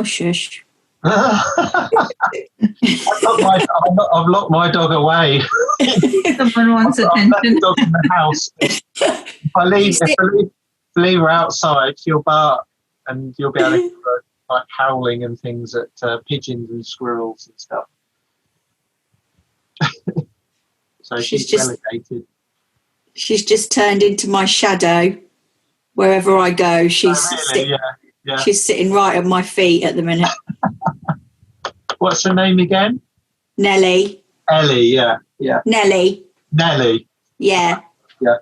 Oh, shush. I've locked my dog away. Someone wants I've left the attention. dog in the house. If I leave her outside, she'll bark, and you'll be able to hear her, like howling and things at pigeons and squirrels and stuff. So she's relegated. She's just turned into my shadow. Wherever I go, she's she's sitting right at my feet at the minute. What's her name again? Nellie. Ellie, yeah. Nellie. Yeah. Yeah.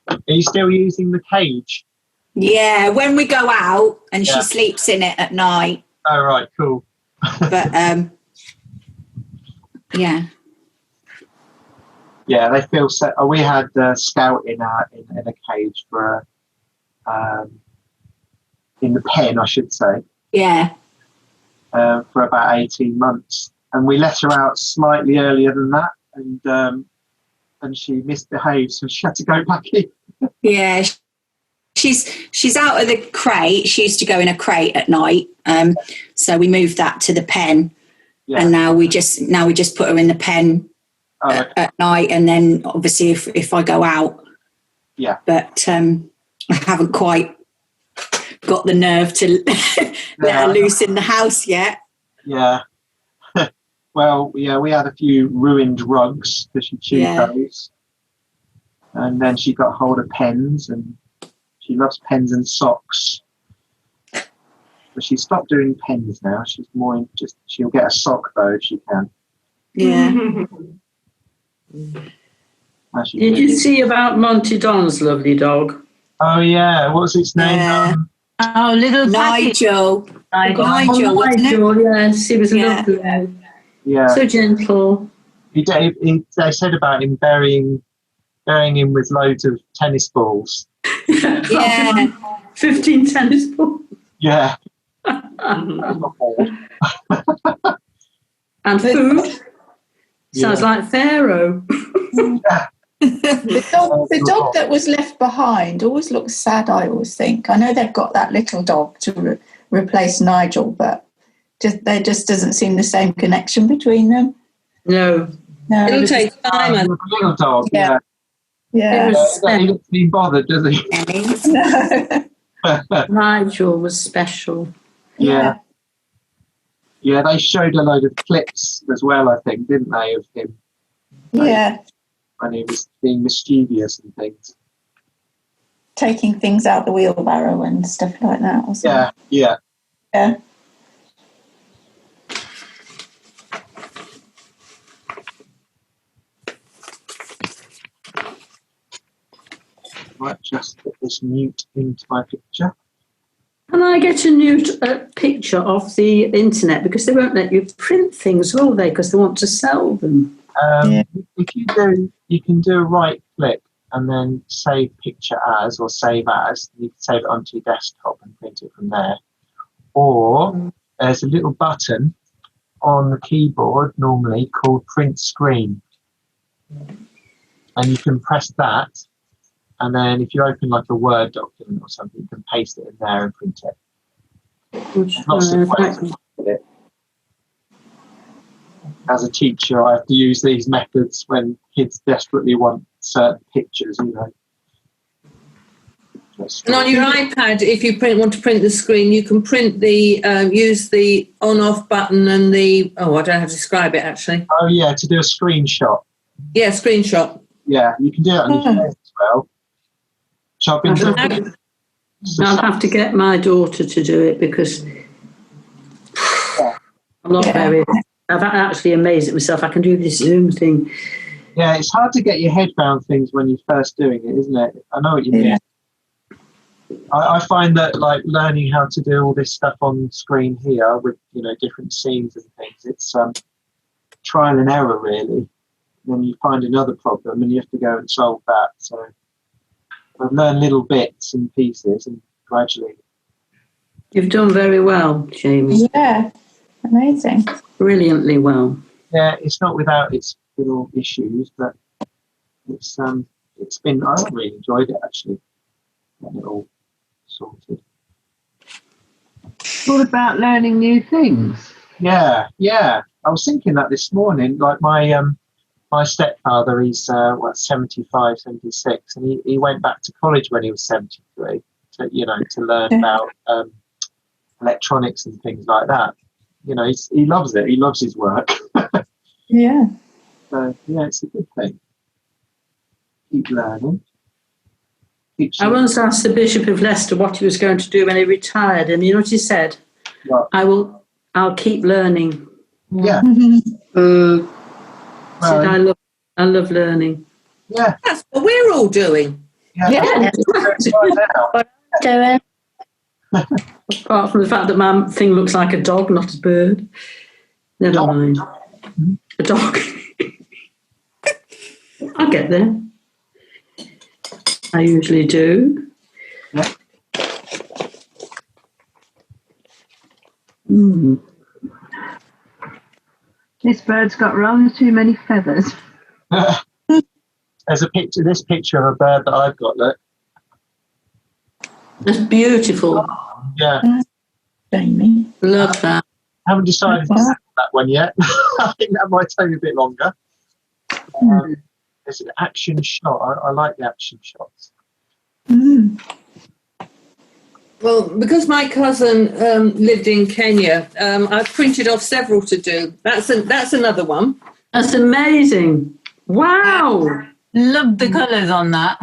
Are you still using the cage? Yeah, when we go out and she sleeps in it at night. Oh, right, cool. But, yeah. Yeah, they feel so. We had Scout in a cage for in the pen, I should say. Yeah. For about 18 months, and we let her out slightly earlier than that, and she misbehaved, so she had to go back in. Yeah, she's out of the crate. She used to go in a crate at night, so we moved that to the pen, and now we just put her in the pen at night, and then obviously if I go out, but I haven't quite got the nerve to let her loose in the house yet. Yeah. Well, yeah, we had a few ruined rugs because she chewed those. And then she got hold of pens, and she loves pens and socks. But she stopped doing pens now. She's more she'll get a sock though if she can. Yeah. Did you see about Monty Don's lovely dog? Oh, yeah. What was its name? Yeah. Oh, little Nigel. Nigel, wasn't it? Yes, he was lovely. Yeah. So gentle. They said about him burying him with loads of tennis balls. Yeah. 15 tennis balls. Yeah. And food. Sounds like Pharaoh. The dog that was left behind always looks sad, I always think. I know they've got that little dog to replace Nigel, but there just doesn't seem the same connection between them. No. It'll take time. Little dog, yeah. He doesn't seem bothered, does he? Nigel was special. Yeah. Yeah, they showed a load of clips as well, I think, didn't they, of him? Yeah. When he was being mischievous and things. Taking things out the wheelbarrow and stuff like that. Wasn't it? Yeah. Might just put this Newt into my picture. Can I get a Newt picture of the internet? Because they won't let you print things, will they? Because they want to sell them. If you can do a right click and then save picture as or save as. You can save it onto your desktop and print it from there. Or there's a little button on the keyboard normally called print screen, and you can press that. And then if you open like a Word document or something, you can paste it in there and print it. Lots of ways to print it. As a teacher, I have to use these methods when kids desperately want certain pictures, you know. And on your iPad, if you want to print the screen, you can print use the on-off button and I don't know how to describe it actually. Oh yeah, to do a screenshot. Yeah, screenshot. Yeah, you can do it on your phone as well. So I'll have to get my daughter to do it because I'm not very. I've actually amazed at myself. I can do this Zoom thing. Yeah, it's hard to get your head around things when you're first doing it, isn't it? I know what you mean. Yeah. I find that like learning how to do all this stuff on screen here with different scenes and things, it's trial and error really. Then you find another problem and you have to go and solve that. So I've learned little bits and pieces and gradually. You've done very well, Jamie. Yeah, amazing. Brilliantly well. Yeah, it's not without its little issues, but it's been. I've really enjoyed it actually. getting it all sorted. What about learning new things? Yeah. I was thinking that this morning. Like my stepfather, he's 75, 76, and he went back to college when he was 73 to learn about electronics and things like that. He loves it. He loves his work. Yeah. So it's a good thing. Keep learning. I once asked the Bishop of Leicester what he was going to do when he retired, and you know what he said? What? I'll keep learning. Yeah. He said, I love learning. Yeah. That's what we're all doing. Yeah. Right now. Apart from the fact that my thing looks like a dog, not a bird. Never Dog. mind. A dog. I'll get there. I usually do. Yeah. This bird's got rather too many feathers. There's this picture of a bird that I've got. Look. That's beautiful. Yeah. Jamie. Love that. I haven't decided to settle that one yet. I think that might take a bit longer. There's an action shot. I like the action shots. Mm. Well, because my cousin lived in Kenya, I've printed off several to do. That's another one. That's amazing. Wow. Love the colours on that.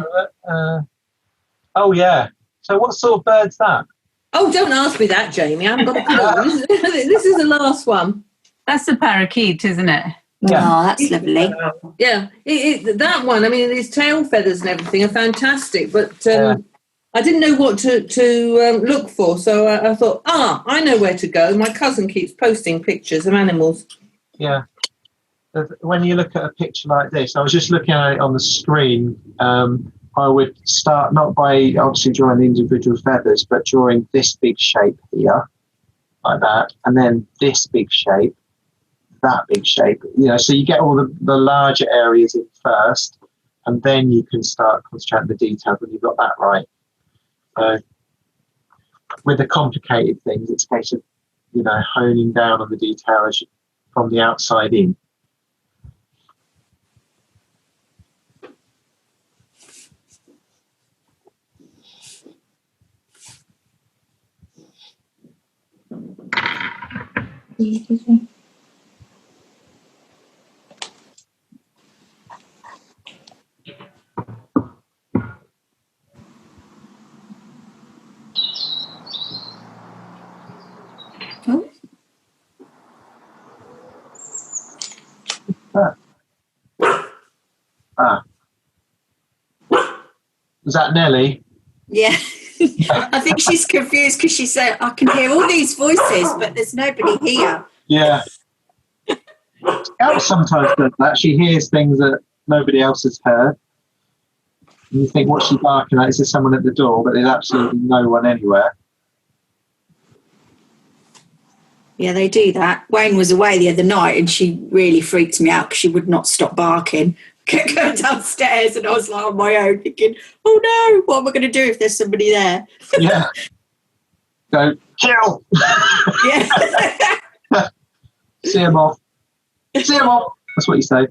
Oh, yeah. So what sort of bird's that? Oh, don't ask me that, Jamie. I haven't got a clue. This is the last one. That's the parakeet, isn't it? Yeah. Oh, that's lovely. Yeah, that one. I mean, his tail feathers and everything are fantastic, but I didn't know what to look for, so I thought, I know where to go. My cousin keeps posting pictures of animals. Yeah. When you look at a picture like this, I was just looking at it on the screen. I would start not by obviously drawing the individual feathers, but drawing this big shape here, like that, and then this big shape, that big shape. So you get all the larger areas in first, and then you can start concentrating the details when you've got that right. So with the complicated things, it's a case of honing down on the detail from the outside in. Was that Nelly? Yeah. I think she's confused because she said, I can hear all these voices, but there's nobody here. Yeah. Scout sometimes does that. She hears things that nobody else has heard. And you think, what's she barking at? Is there someone at the door? But there's absolutely no one anywhere. Yeah, they do that. Wayne was away the other night and she really freaked me out because she would not stop barking. Kept going downstairs and I was like on my own thinking, oh no, what am I going to do if there's somebody there? Yeah. Go, kill! Yeah. See him off. See him off. That's what you say.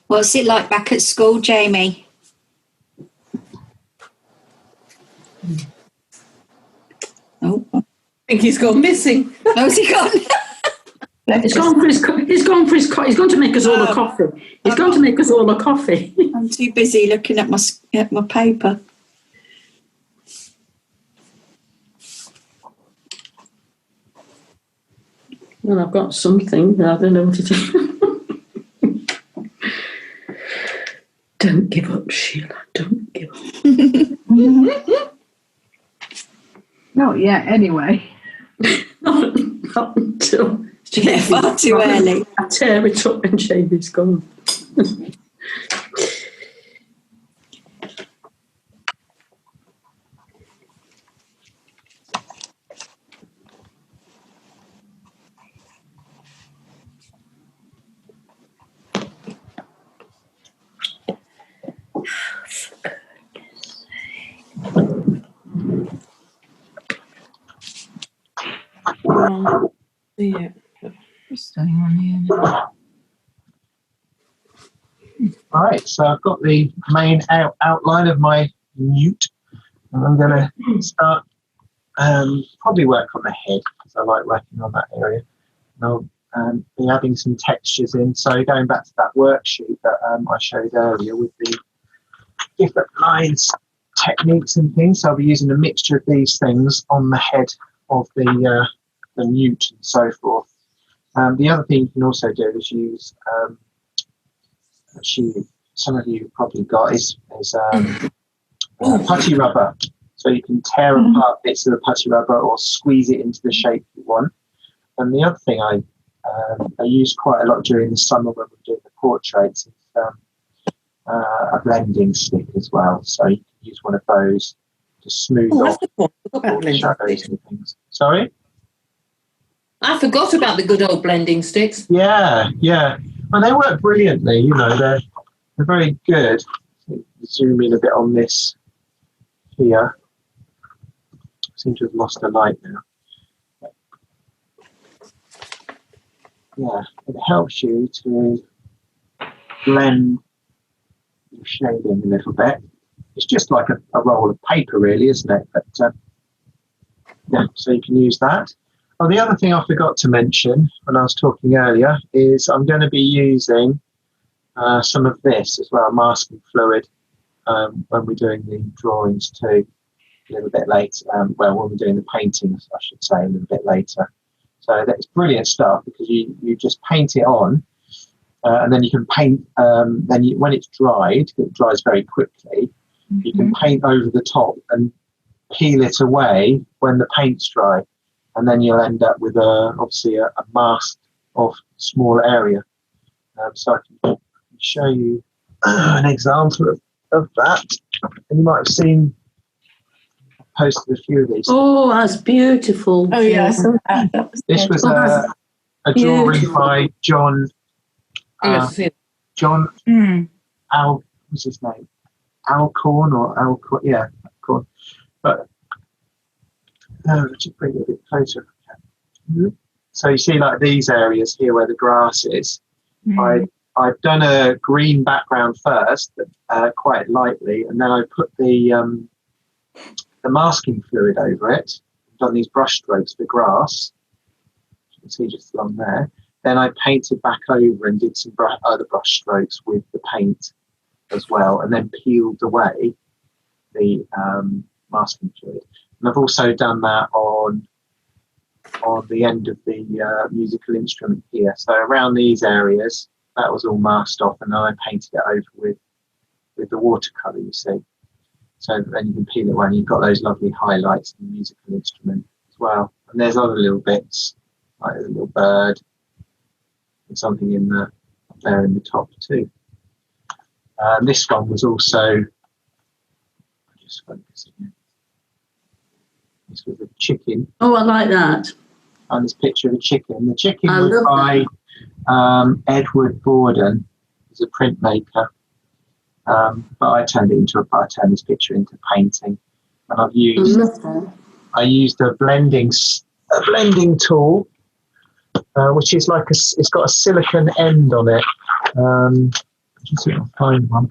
What's it like back at school, Jamie? Oh, I think he's gone missing. how's he gone? He's gone for his. He's gone for his. He's going to make us all a coffee. He's going to make us all a coffee. I'm too busy looking at my paper. Well, I've got something, but I don't know what it is. Don't give up, Sheila. Don't give up. Not yet, anyway. not until. Yeah, far too early. I tear it up and Jamie's gone. Yeah. What's going on here now? All right, so I've got the main outline of my Newt, and I'm going to start probably work on the head because I like working on that area. And I'll be adding some textures in. So going back to that worksheet that I showed earlier with the different lines, techniques and things, so I'll be using a mixture of these things on the head of the Newt and so forth. The other thing you can also do is use, some of you probably got is putty rubber. So you can tear apart bits of the putty rubber or squeeze it into the shape you want. And the other thing I use quite a lot during the summer when we're doing the portraits is a blending stick as well. So you can use one of those to smooth off all the shadows and things. Sorry? I forgot about the good old blending sticks. Yeah. Well, they work brilliantly. You know, they're very good. Zoom in a bit on this here. I seem to have lost the light now. Yeah, it helps you to blend the shading a little bit. It's just like a roll of paper, really, isn't it? But yeah, so you can use that. Oh, the other thing I forgot to mention when I was talking earlier is I'm going to be using some of this as well, masking fluid, when we're doing the drawings too, a little bit later. When we're doing the paintings, I should say, a little bit later. So that's brilliant stuff because you just paint it on, and then you can paint. When it's dried, it dries very quickly. You can paint over the top and peel it away when the paint's dry. And then you'll end up with obviously a mask of small area. So I can show you an example of that. And you might have seen, I posted a few of these. Oh, that's beautiful. Oh, yeah, I saw that. This was a drawing by John. John Al, what's his name? Alcorn or Alcorn? Yeah, Alcorn. But just bring it a bit closer. So you see, like these areas here where the grass is. I've done a green background first, quite lightly, and then I put the masking fluid over it. I've done these brush strokes for grass. You can see just along there. Then I painted back over and did some other brush strokes with the paint as well, and then peeled away the masking fluid. And I've also done that on the end of the musical instrument here. So around these areas, that was all masked off, and then I painted it over with the watercolour, you see. So then you can peel it away, and you've got those lovely highlights in the musical instrument as well. And there's other little bits, like a little bird, and something in there in the top too. This one was also just focusing it. This was a chicken. Oh, I like that. And this picture of a chicken. The chicken I was love by Edward Borden, who's a printmaker. But I turned this picture into painting, and I used a blending tool, which is like it's got a silicon end on it. Just see if I can find one.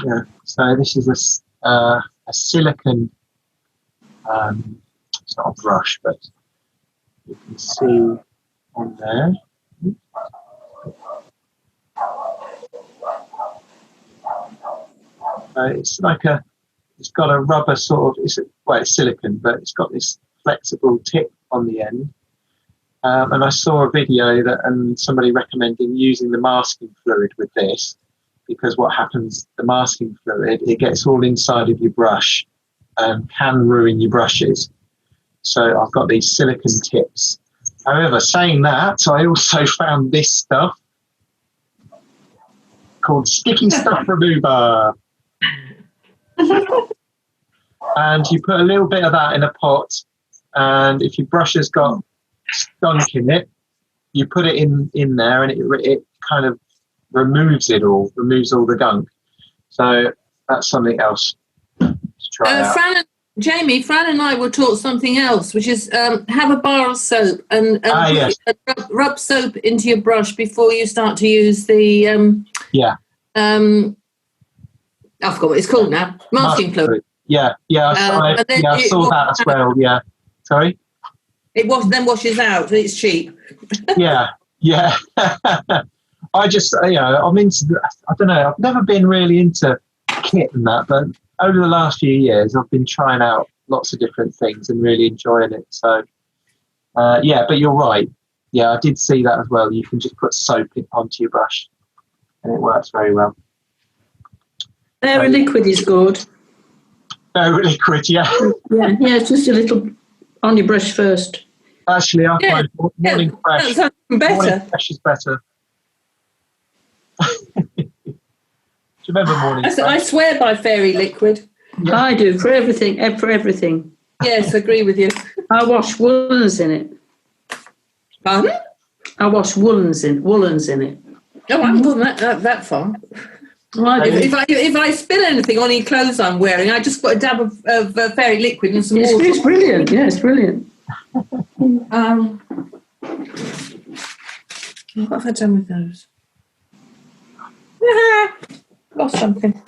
Yeah, so this is a silicon. It's not a brush, but you can see on there. It's got a rubber sort of, it's silicon, but it's got this flexible tip on the end. And I saw a video and somebody recommending using the masking fluid with this, because what happens, the masking fluid, it gets all inside of your brush and can ruin your brushes. So I've got these silicon tips. However, saying that, I also found this stuff called sticky stuff remover. And you put a little bit of that in a pot, and if your brush has got skunk in it, you put it in there, and it kind of removes all the gunk. So that's something else to try out. Fran and I were taught something else, which is have a bar of soap and yes. rub soap into your brush before you start to use the I forgot what it's called now. Masking fluid. Yeah. I saw that as well. Yeah. Sorry. It then washes out. It's cheap. Yeah. I just, I'm into. I don't know. I've never been really into kit and that, but over the last few years, I've been trying out lots of different things and really enjoying it. So, but you're right. Yeah, I did see that as well. You can just put soap onto your brush, and it works very well. Fairy liquid is good. Fairy liquid, yeah. Yeah, it's just a little on your brush first. Actually, I find morning fresh. That's better. Morning fresh is better. Do you remember morning fresh? I swear by fairy liquid. Yeah. I do, for everything. Yes, I agree with you. I wash woolens in it. Pardon? I wash woolens in it. No, I haven't gone that far. Well, if I spill anything on any clothes I'm wearing, I just put a dab of fairy liquid and some water. It's brilliant. Yeah, it's brilliant. What have I done with those? Lost something.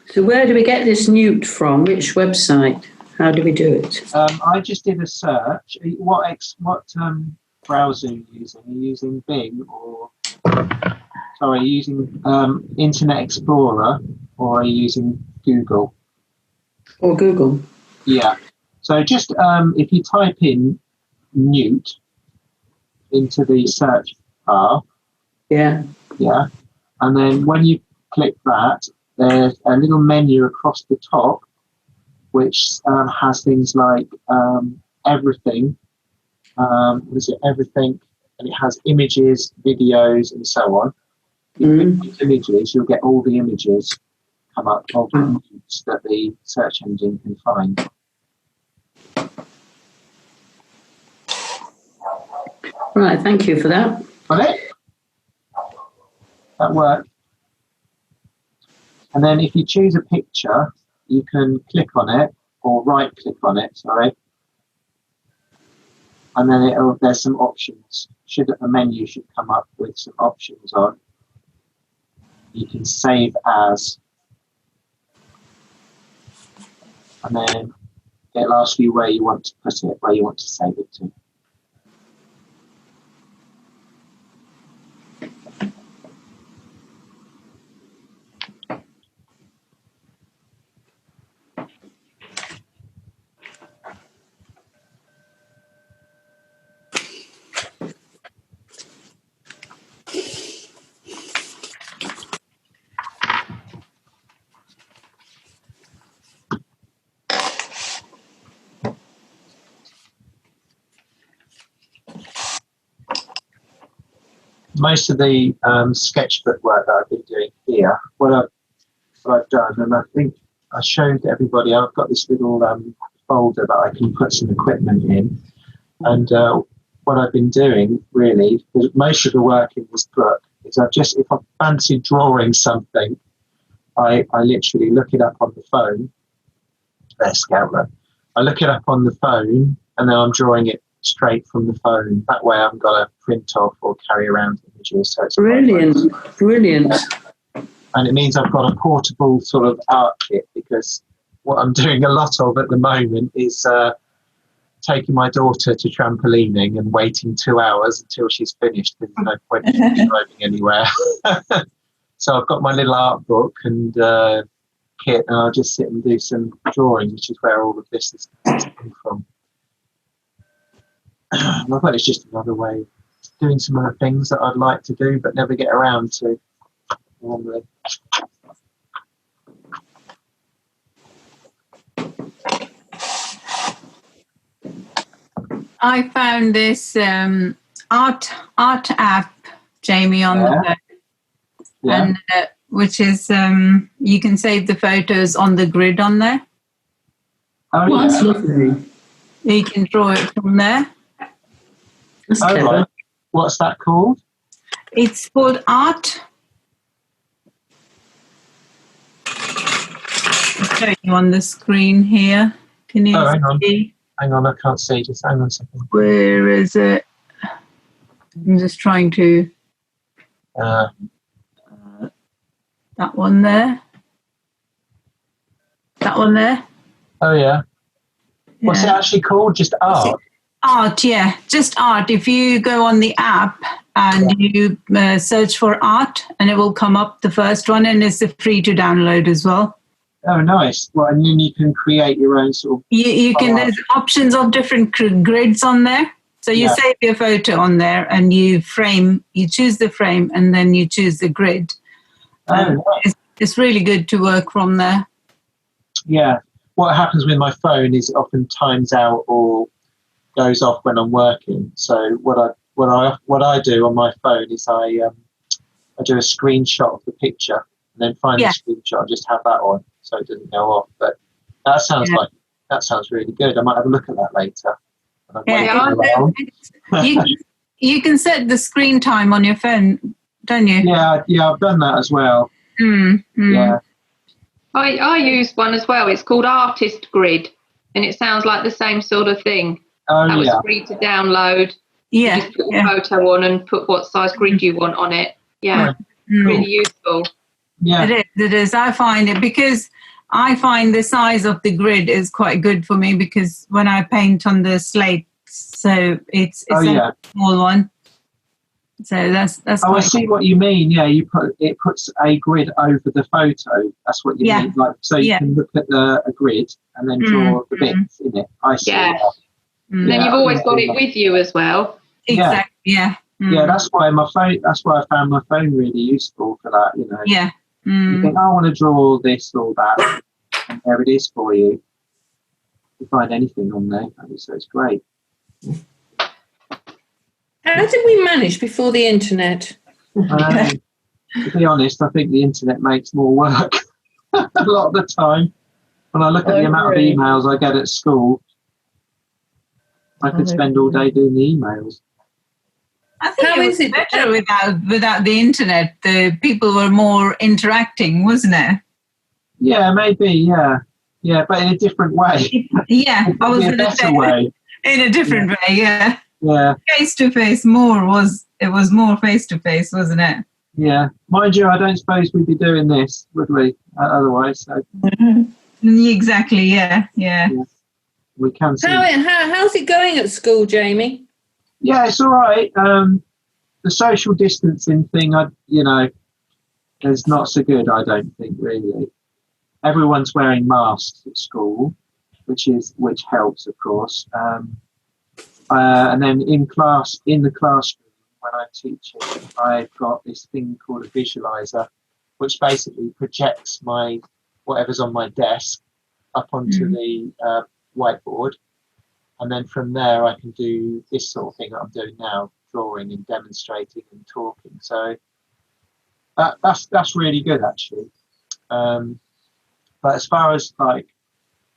So where do we get this Newt from? Which website? How do we do it? I just did a search. What browser are you using? Are you using Bing or... Sorry, are you using Internet Explorer, or are you using Google? Or Google. Yeah. So just if you type in Newt into the search bar. Yeah. Yeah. And then when you click that, there's a little menu across the top which has things like everything. Everything, and it has images, videos, and so on. If you click images, you'll get all the images come up of Newts that the search engine can find. Right, thank you for that. Got it? That worked. And then if you choose a picture, you can click on it or right click on it, and then there's some options. A menu should come up with some options on. You can save as, and then it'll ask you where you want to put it, where you want to save it to. Most of the sketchbook work that I've been doing here, what I've done, and I think I showed everybody, I've got this little folder that I can put some equipment in. And what I've been doing, really, because most of the work in this book is if I fancy drawing something, I literally look it up on the phone. There's Scoutler. I look it up on the phone, and then I'm drawing it straight from the phone. That way I've got to print off or carry around images. So it's brilliant. And it means I've got a portable sort of art kit, because what I'm doing a lot of at the moment is taking my daughter to trampolining and waiting 2 hours until she's finished. There's no point in driving anywhere. So I've got my little art book and kit, and I'll just sit and do some drawing, which is where all of this is coming from. I thought it's just another way of doing some other things that I'd like to do but never get around to normally. I found this art app, Jamie, on the phone, and which is you can save the photos on the grid on there. Oh, that's lovely. You can draw it from there. That's clever. Right. What's that called? It's called Art. I'll show you on the screen here. Can you see? Hang on, I can't see. Just hang on a second. Where is it? I'm just trying to... that one there. That one there. Oh, yeah. What's it actually called? Just Art? Art, yeah. Just Art. If you go on the app and you search for Art, and it will come up, the first one, and it's free to download as well. Oh, nice. Well, and then you can create your own sort of... You can, there's options of different grids on there. So you save your photo on there and you choose the frame, and then you choose the grid. It's really good to work from there. Yeah. What happens with my phone is it often times out or goes off when I'm working. So what I do on my phone is I do a screenshot of the picture, and then find the screenshot and just have that on, so it doesn't go off. But that sounds really good. I might have a look at that later. You can set the screen time on your phone, don't you? Yeah, I've done that as well. Yeah. I use one as well. It's called Artist Grid, and it sounds like the same sort of thing. That was free to download. Yeah. You just put a photo on and put what size grid you want on it. Yeah. Really useful. Yeah. It is. I find it, because I find the size of the grid is quite good for me, because when I paint on the slate, so it's a small one. So that's. I see what you mean. Yeah, it puts a grid over the photo. That's what you mean. Like, so you can look at a grid and then draw the bits in it. I see. Yeah. Then you've always got it with you as well. Exactly. Yeah. Yeah, that's why my phone. That's why I found my phone really useful for that. You know. Yeah. You think, I want to draw this or that, and there it is for you. You find anything on there, so it's great. How did we manage before the internet? To be honest, I think the internet makes more work a lot of the time. When I look at the amount of emails I get at school, I could spend all day doing the emails. I think it was better without the internet. The people were more interacting, wasn't it? Yeah, maybe. Yeah, yeah, but in a different way. Yeah, I was in a better way. In a different way. Yeah. Yeah. Face to face was more face to face, wasn't it? Yeah, mind you, I don't suppose we'd be doing this, would we? Otherwise, so. Exactly. Yeah. We can see. How's it going at school, Jamie? Yeah, it's all right. The social distancing thing, is not so good. I don't think really. Everyone's wearing masks at school, which helps, of course. And then in the classroom, when I'm teaching, I've got this thing called a visualizer, which basically projects whatever's on my desk up onto the whiteboard. And then from there, I can do this sort of thing that I'm doing now, drawing and demonstrating and talking. So that's really good, actually. But as far as like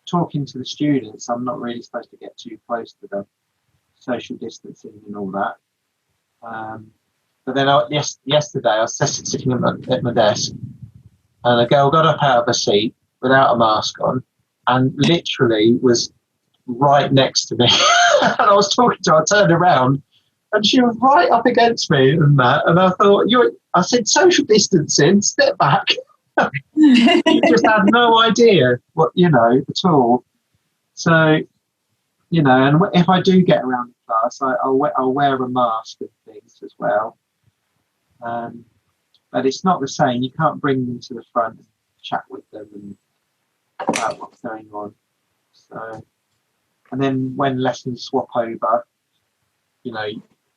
talking to the students, I'm not really supposed to get too close to them. Social distancing and all that. But then yesterday I was sitting at my desk, and a girl got up out of her seat without a mask on and literally was right next to me. And I was talking to her, I turned around and she was right up against me and that. And I thought, I said, social distancing, step back. You just had no idea what, at all. So, and if I do get around the class, I'll wear a mask and things as well. But it's not the same. You can't bring them to the front and chat with them and about what's going on. So, and then when lessons swap over,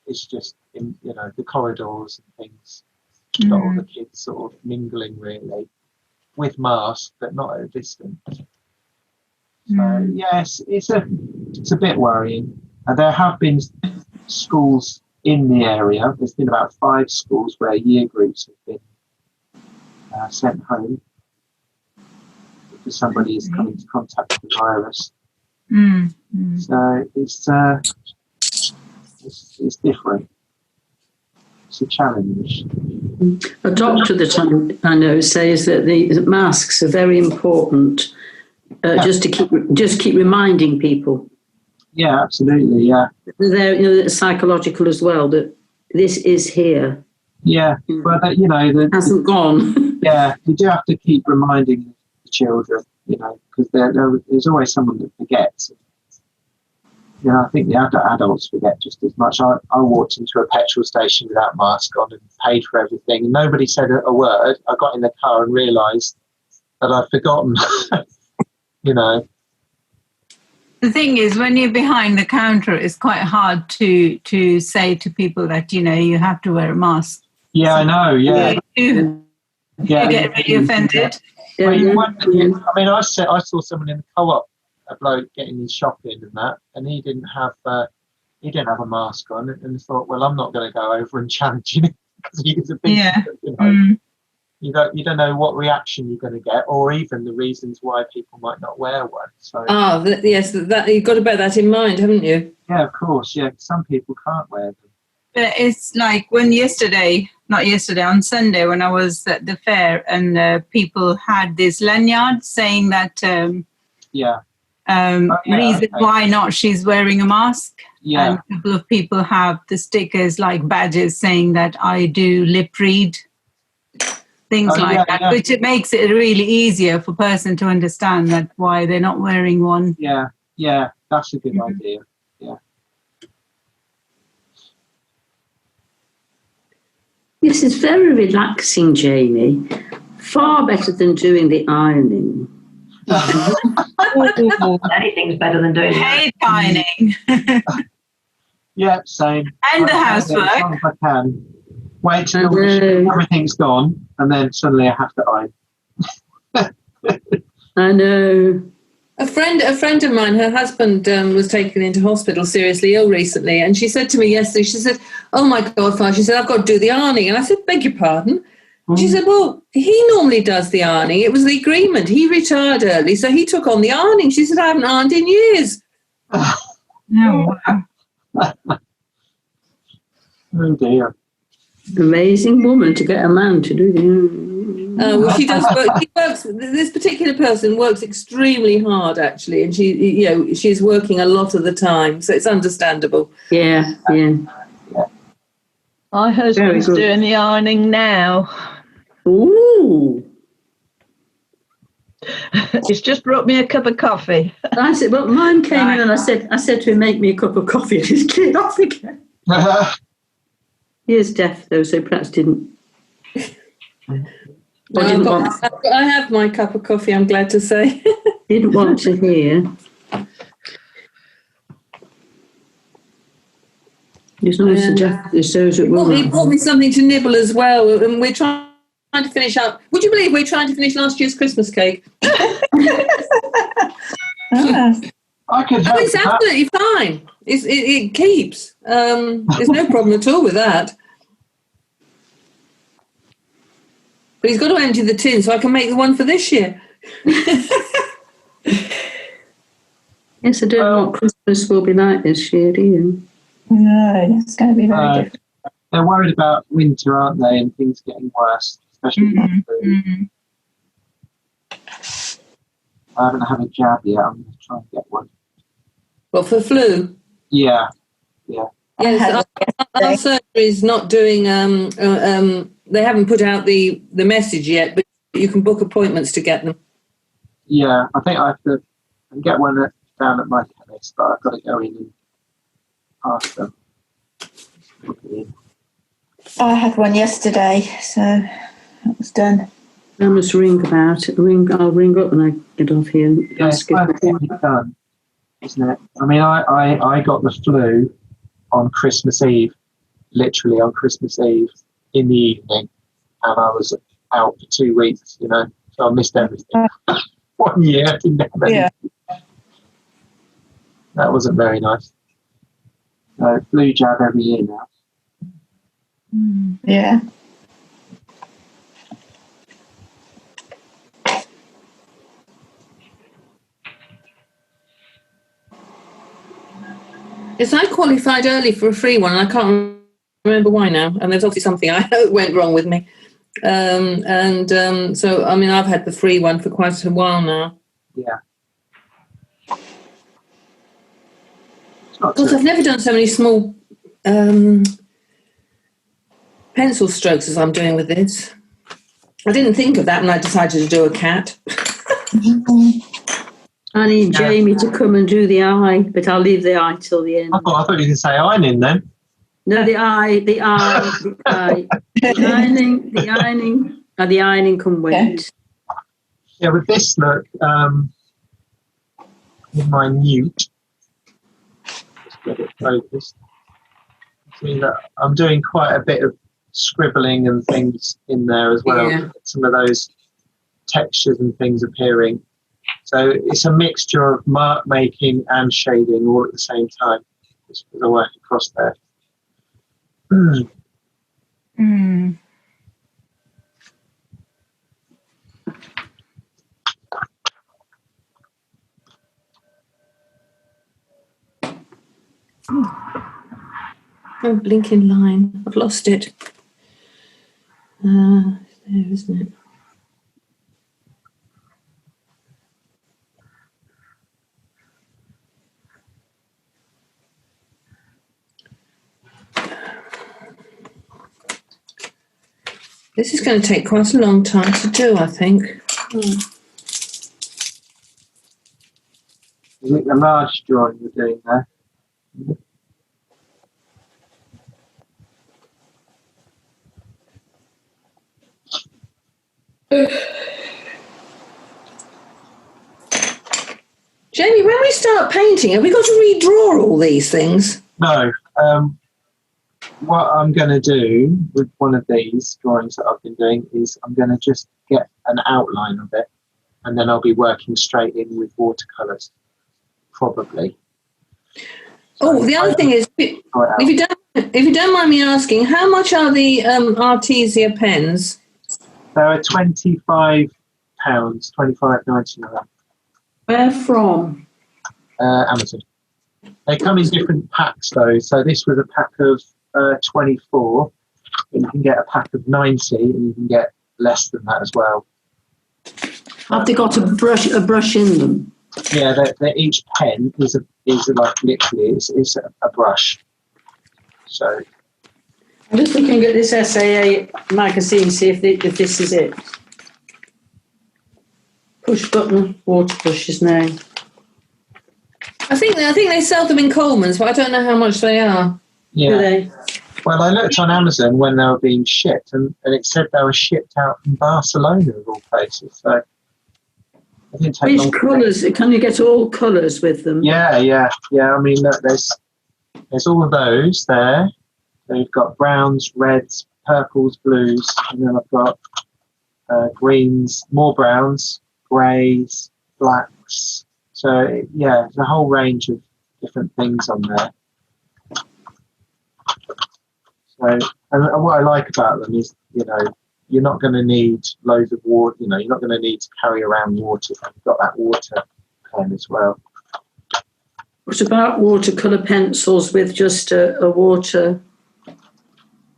it's just in the corridors and things. You've got all the kids sort of mingling really with masks, but not at a distance. So yes, it's a bit worrying. And there have been schools in the area. There's been about 5 schools where year groups have been sent home because somebody is coming into contact with the virus. So it's different. It's a challenge. A doctor that I know says that the masks are very important. Just to keep reminding people. Yeah, absolutely. Yeah, they're psychological as well. That this is here. Yeah, but hasn't gone. Yeah, you do have to keep reminding the children, because there's always someone that forgets. I think the adults forget just as much. I walked into a petrol station without mask on and paid for everything, and nobody said a word. I got in the car and realised that I'd forgotten. The thing is, when you're behind the counter, it's quite hard to say to people that, you have to wear a mask. Yeah, I know, yeah. You get really offended. I saw someone in the co-op, a bloke getting his shopping and that, and he didn't have a mask on, and thought, well, I'm not going to go over and challenge him because he's a big, You don't know what reaction you're going to get, or even the reasons why people might not wear one. So yes, you've got to bear that in mind, haven't you? Yeah, of course. Yeah, some people can't wear them. But it's like on Sunday when I was at the fair, and people had this lanyard saying that reason why not she's wearing a mask. Yeah, and a couple of people have the stickers like badges saying that I do lip read. Things that, which it makes it really easier for a person to understand that why they're not wearing one. Yeah, that's a good idea. Yeah. This is very relaxing, Jamie. Far better than doing the ironing. Anything's better than doing hate ironing. Yeah, same. And the housework. As long as I can. Wait till everything's gone, and then suddenly I have to iron. I know. A friend of mine, her husband was taken into hospital seriously ill recently, and she said to me yesterday, she said, "Oh my God, Father," she said, "I've got to do the ironing." And I said, "Beg your pardon?" She said, "Well, he normally does the ironing. It was the agreement. He retired early, so he took on the ironing." She said, "I haven't ironed in years." No. Oh dear. Amazing woman to get a man to do the Well, she does work. She works. This particular person works extremely hard, actually, and she's working a lot of the time, so it's understandable. Yeah. My husband's doing the ironing now. Ooh. He's just brought me a cup of coffee. I said, well, mine came in and I said to him, make me a cup of coffee, and he's cleared off again. He is deaf, though, so perhaps didn't. I have my cup of coffee, I'm glad to say. Didn't want to hear. There's no suggestion. He brought me something to nibble as well, and we're trying to finish up. Would you believe we're trying to finish last year's Christmas cake? It's absolutely fine. It keeps. There's no problem at all with that. But he's got to empty the tin so I can make the one for this year. Yes, I don't know what Christmas will be like this year, do you? No, it's going to be very different. They're worried about winter, aren't they, and things getting worse, especially with food. I haven't had a jab yet. I'm going to try and get one. Well, for flu? Yeah. Yes, our surgery is not doing. They haven't put out the message yet, but you can book appointments to get them. Yeah, I think I have to get one down at my chemist, but I've got to go in and ask them. I had one yesterday, so that was done. I must ring about it. I'll ring up when I get off here. Yeah, it's done, isn't it? I mean, I got the flu on Christmas Eve, literally on Christmas Eve in the evening, and I was out for 2 weeks, so I missed everything. 1 year, I didn't have anything. That wasn't very nice. Flu jab every year now. Yeah. Yes, I qualified early for a free one, and I can't remember why now. And there's obviously something I went wrong with me. So, I mean, I've had the free one for quite a while now. Yeah. Because I've never done so many small pencil strokes as I'm doing with this. I didn't think of that when I decided to do a cat. I need Jamie to come and do the eye, but I'll leave the eye till the end. I thought you were going to say ironing then. No, the eye. The ironing can wait. Yeah, with this look, with my Newt, just get it focused. See that I'm doing quite a bit of scribbling and things in there as well. Yeah. Some of those textures and things appearing. So it's a mixture of mark making and shading all at the same time. Just the work across there. Oh, blinking line. I've lost it. There, isn't it? This is going to take quite a long time to do, I think. Is it a large drawing you're doing there? Jamie, when we start painting, have we got to redraw all these things? No. What I'm going to do with one of these drawings that I've been doing is I'm going to just get an outline of it, and then I'll be working straight in with watercolours, probably. Oh, the other thing is, if you don't mind me asking, how much are the Artesia pens? They're £25, £25.99. Where from? Amazon. They come in different packs though. So this was a pack of 24, and you can get a pack of 90, and you can get less than that as well. Have they got a brush in them? Yeah, each pen is like literally is a brush. So I'm just looking at this SAA magazine, see if this is it. Push button water brushes now. I think they sell them in Coleman's, but I don't know how much they are. Yeah. Do they? Well, I looked on Amazon when they were being shipped, and it said they were shipped out from Barcelona of all places. So it didn't take long. Which colours? Can you get all colours with them? Yeah. I mean, look, there's all of those there. So you've got browns, reds, purples, blues, and then I've got greens, more browns, greys, blacks. So yeah, there's a whole range of different things on there. So, and what I like about them is, you're not going to need loads of water. You're not going to need to carry around water. You've got that water pen as well. What about watercolour pencils with just a water?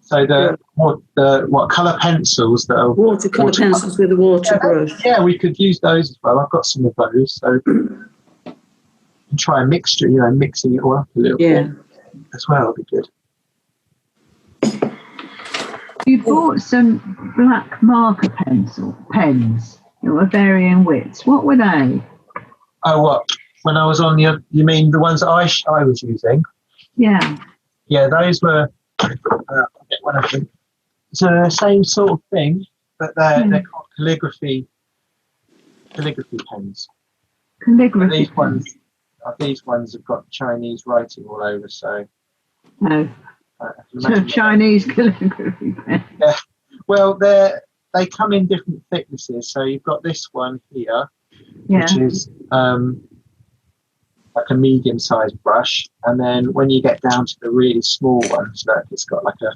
So what colour pencils that are watercolour pencils with a water brush? Yeah, we could use those as well. I've got some of those. So try a mixture. Mixing it all up a little bit as well would be good. You bought some black marker pens that were varying widths. What were they? Oh, what? When I was on you mean the ones that I was using? Yeah. Yeah, those were. I'll get one of them. It's the same sort of thing, but they're called calligraphy pens. Calligraphy. These ones have got Chinese writing all over, so. No. So Chinese calligraphy pen. Yeah. Well, they come in different thicknesses. So you've got this one here, which is like a medium-sized brush, and then when you get down to the really small ones, look, it's got like there's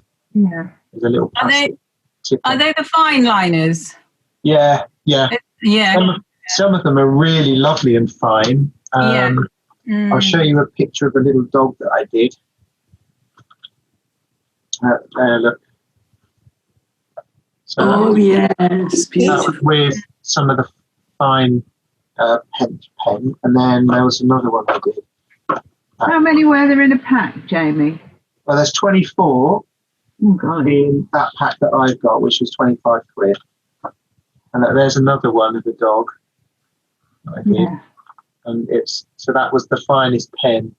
a little plastic tip. Are they the fine liners? Yeah. Yeah. Some of them are really lovely and fine. I'll show you a picture of a little dog that I did. There, look. So yes, beautiful. With some of the fine pen, and then there was another one I did. How many were there in a pack, Jamie? Well, there's 24 in that pack that I've got, which was 25 quid. And there's another one of the dog that I did. Yeah. And so that was the finest pen.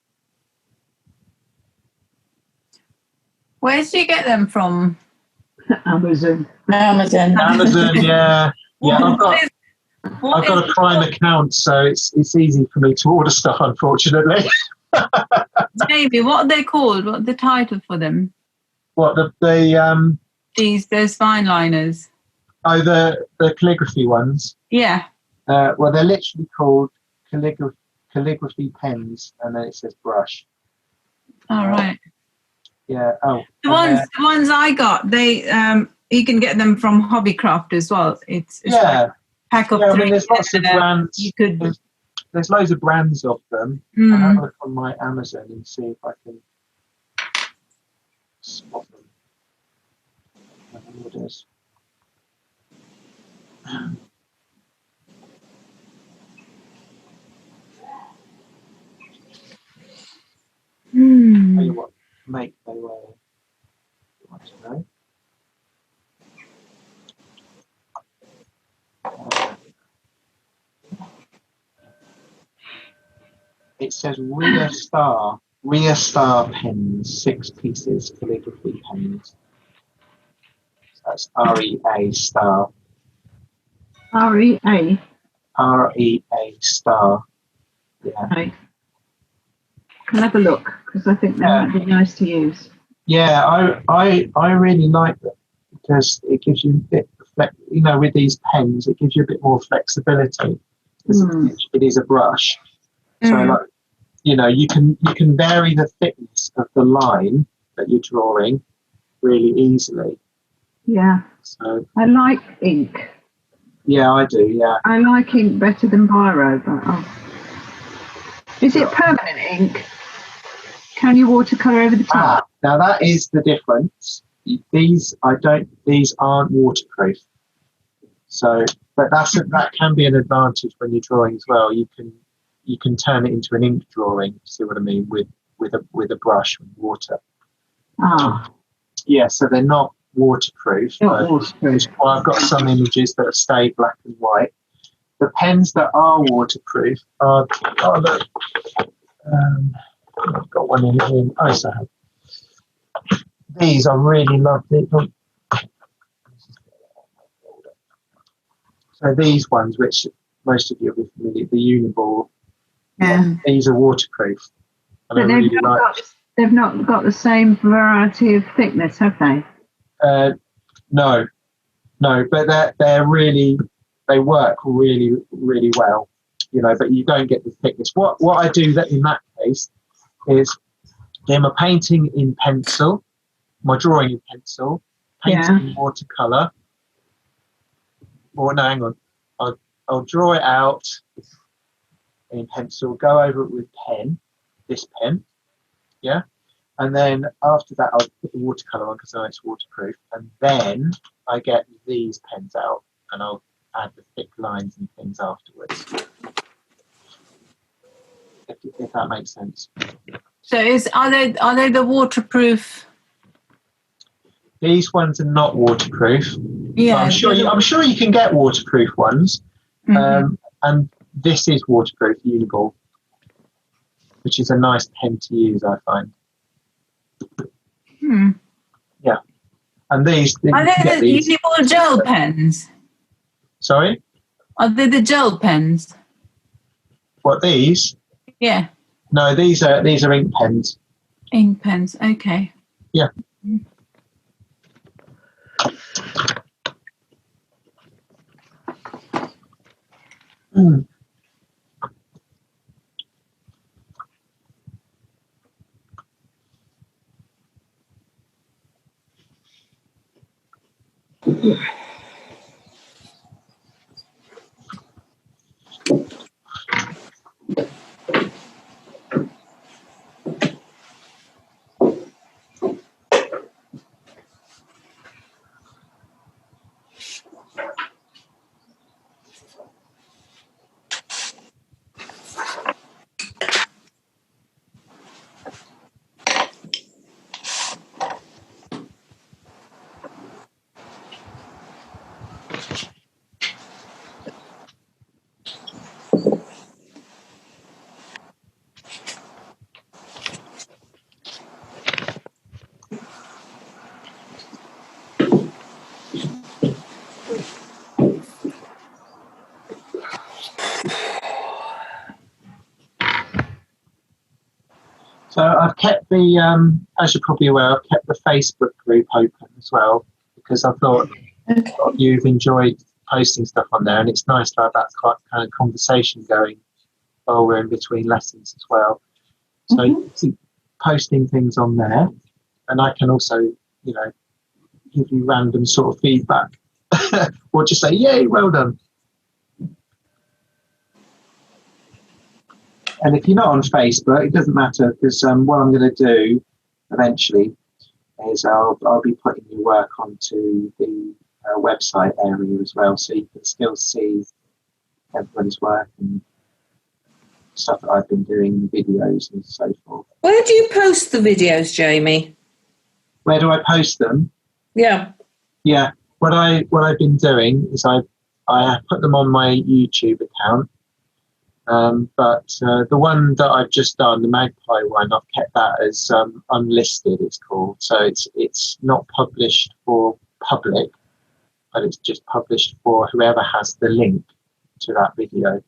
Where do you get them from? Amazon. Yeah. I've got a Prime account, so it's easy for me to order stuff, unfortunately. Jamie, what are they called? What's the title for them? What those fine liners? Oh, the calligraphy ones. Yeah. Well, they're literally called calligraphy pens, and then it says brush. All right. Yeah. Oh. The ones I got, they you can get them from Hobbycraft as well. It's like a pack of 3. I mean, there's lots of brands. There's loads of brands of them. I'll have a look on my Amazon and see if I can spot them. Orders. Tell you what make they were. You want to know? It says Rear Star pens, 6 pieces, calligraphy pens. So that's REA Star. REA? REA Star. Yeah. Okay. Can I have a look? Because I think that might be nice to use. Yeah, I really like them because it gives you a bit of with these pens, it gives you a bit more flexibility because it is a brush. So you can vary the thickness of the line that you're drawing really easily. Yeah. So I like ink. Yeah, I do. Yeah. I like ink better than biro, but is it permanent ink? Can you watercolor over the top? Now that is the difference. These aren't waterproof. So, but that can be an advantage when you're drawing as well. You can turn it into an ink drawing. See what I mean? With a brush with water. Yeah. So they're not waterproof. Not waterproof. I've got some images that have stayed black and white. The pens that are waterproof are the. I've got one in here. I also have. These I really love. So these ones, which most of you will be familiar, the Uniball, these are waterproof. And but they've not got the same variety of thickness, have they? No, but they work really, really well, but you don't get the thickness. What I do in that case is do my painting in pencil, my drawing in pencil, painting in watercolour. Or no, hang on. I'll draw it out in pencil, go over it with this pen, yeah? And then after that, I'll put the watercolour on because I know it's waterproof. And then I get these pens out and I'll add the thick lines and things afterwards. If that makes sense. So are they the waterproof? These ones are not waterproof. Yeah, I'm sure you can get waterproof ones. Mm-hmm. And this is waterproof Uniball, which is a nice pen to use, I find. Yeah. And these are they the Uniball gel pens? Sorry? Are they the gel pens? What, these? Yeah. No, these are ink pens. Ink pens, okay. Yeah. Mm. So I've kept as you're probably aware, I've kept the Facebook group open as well because I thought you've enjoyed posting stuff on there, and it's nice to have that kind of conversation going while we're in between lessons as well. So you can keep posting things on there, and I can also, give you random sort of feedback or just say, "Yay, well done." And if you're not on Facebook, it doesn't matter because what I'm going to do eventually is I'll be putting your work onto the website area as well, so you can still see everybody's work and stuff that I've been doing, videos and so forth. Where do you post the videos, Jamie? Where do I post them? Yeah. Yeah. What I've been doing is I put them on my YouTube account. But the one that I've just done, the Magpie one, I've kept that as unlisted, it's called. So it's not published for public, but it's just published for whoever has the link to that video.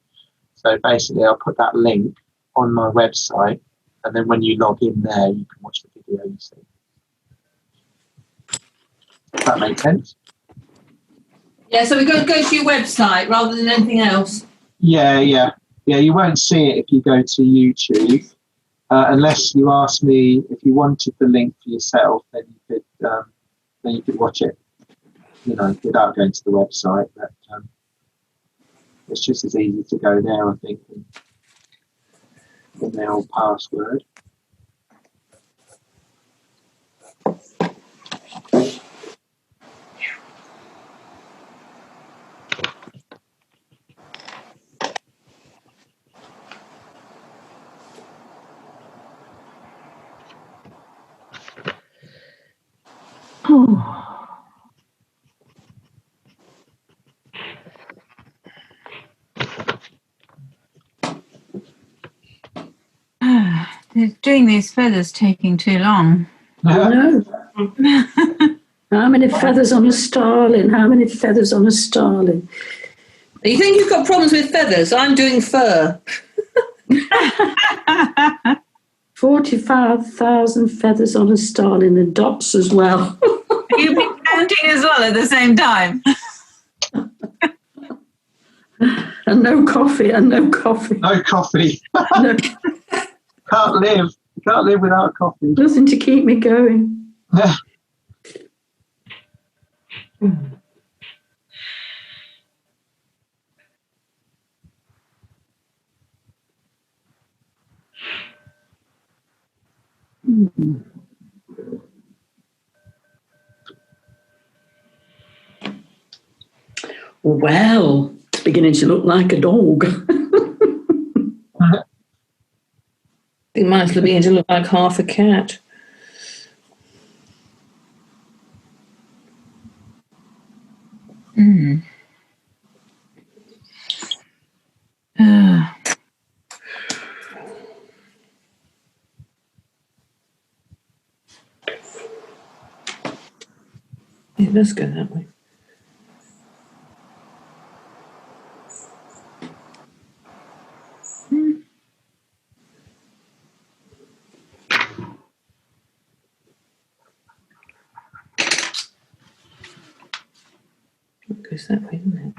So basically, I'll put that link on my website, and then when you log in there, you can watch the video you see. Does that make sense? Yeah, so we're going to go to your website rather than anything else. Yeah, you won't see it if you go to YouTube, unless you ask me if you wanted the link for yourself. Then you could watch it, without going to the website. But it's just as easy to go there, I think, than their old password. Doing these feathers taking too long. No. How many feathers on a starling? How many feathers on a starling? You think you've got problems with feathers? I'm doing fur. 45,000 feathers on a starling and dots as well. You've been counting as well at the same time. And no coffee. No coffee. No. Can't live without coffee. Nothing to keep me going. Well, it's beginning to look like a dog. It might begin to look like half a cat. It does go that way. It goes that way, doesn't it?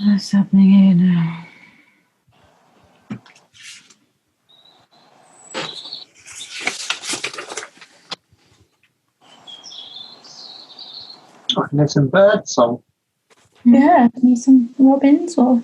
What's happening here now? I can hear some bird song. Yeah, need some robins or.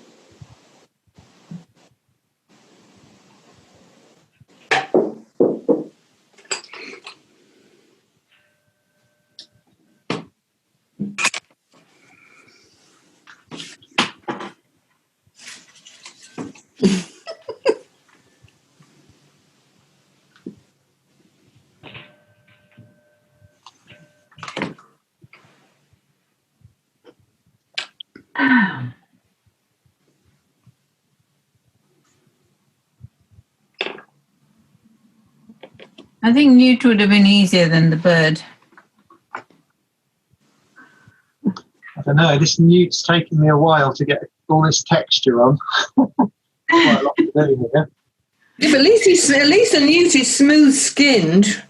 I think Newt would have been easier than the bird. I don't know. This Newt's taking me a while to get all this texture on. Quite a lot to do here. Yeah, but at least a Newt is smooth skinned.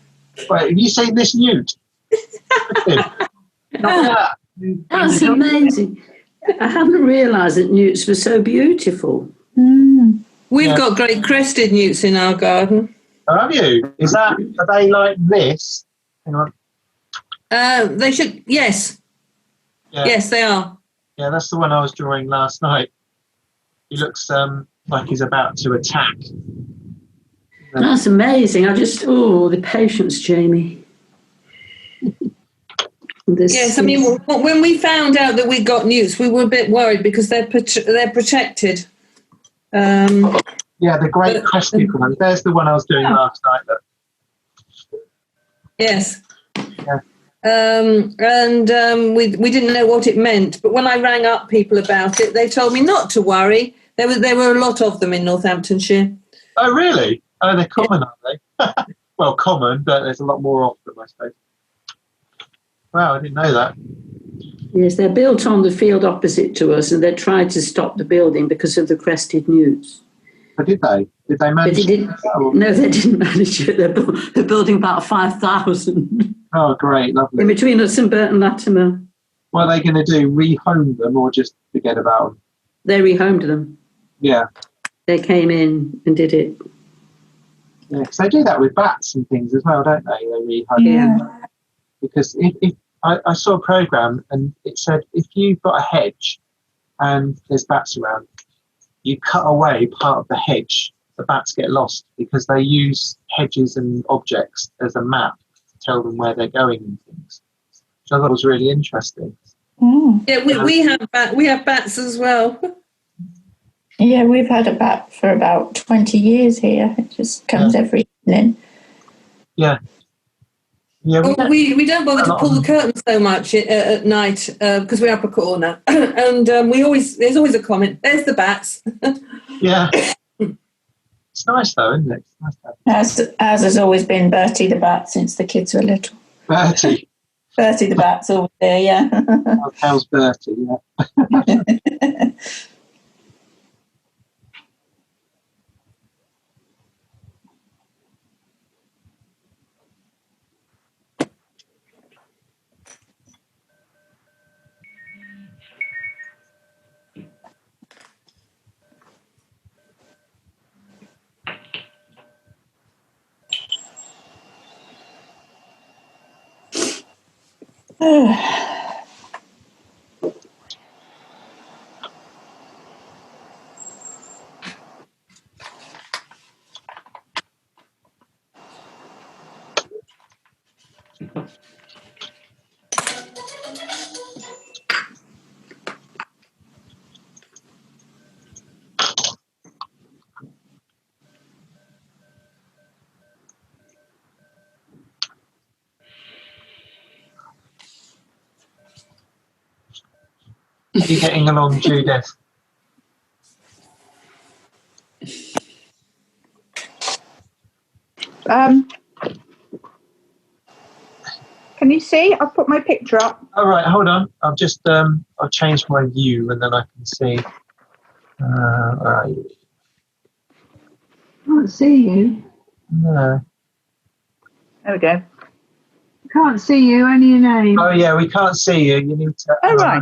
Wait, have you seen this Newt? That's amazing. I hadn't realised that newts were so beautiful. We've got great crested newts in our garden. Oh, have you? Are they like this? Hang on. They should, yes. Yeah. Yes, they are. Yeah, that's the one I was drawing last night. He looks like he's about to attack. That's amazing. The patience, Jamie. Yes, I mean, when we found out that we got newts, we were a bit worried because they're protected. Yeah, the great crested one. There's the one I was doing last night. Yes. Yeah. We didn't know what it meant, but when I rang up people about it, they told me not to worry. There were a lot of them in Northamptonshire. Oh, really? Oh, they're common, aren't they? Well, common, but there's a lot more of them, I suppose. Wow, I didn't know that. Yes, they're built on the field opposite to us, and they tried to stop the building because of the crested newts. Oh, did they? Did they manage it? No, they didn't manage it. They're building about 5,000. Oh, great, lovely. In between us and Burton Latimer. What are they going to do, rehome them or just forget about them? They rehomed them. Yeah. They came in and did it. Yeah, because they do that with bats and things as well, don't they? They rehome them. Because if I saw a programme and it said if you've got a hedge and there's bats around, you cut away part of the hedge, the bats get lost because they use hedges and objects as a map to tell them where they're going and things. Which I thought was really interesting. Yeah, we have bats as well. Yeah, we've had a bat for about 20 years here. It just comes every evening. Yeah. Yeah, we don't bother to pull the curtains so much at night because we're up a corner, and there's always a comment. There's the bats. Yeah, it's nice though, isn't it? It's nice As has always been Bertie the bat since the kids were little. Bertie the bat's always there. Yeah. How's Bertie? Yeah. How are you getting along, Judith? Can you see? I've put my picture up. All right, hold on. I've just I've changed my view and then I can see. All right. I can't see you. No. There we go. Can't see you, only your name. Oh yeah, we can't see you. You need to. Right.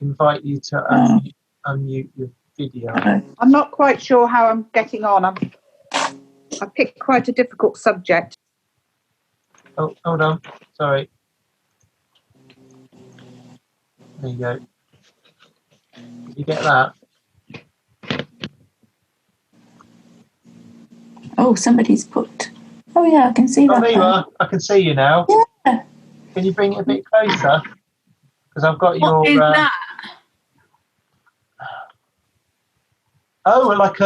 Invite you to unmute your video. I'm not quite sure how I'm getting on. I picked quite a difficult subject. Oh, hold on. Sorry. There you go. Did you get that? Oh, somebody's put. Oh yeah, I can see that. Oh, there you are. I can see you now. Yeah. Can you bring it a bit closer? Because I've got your. What is that? Oh, like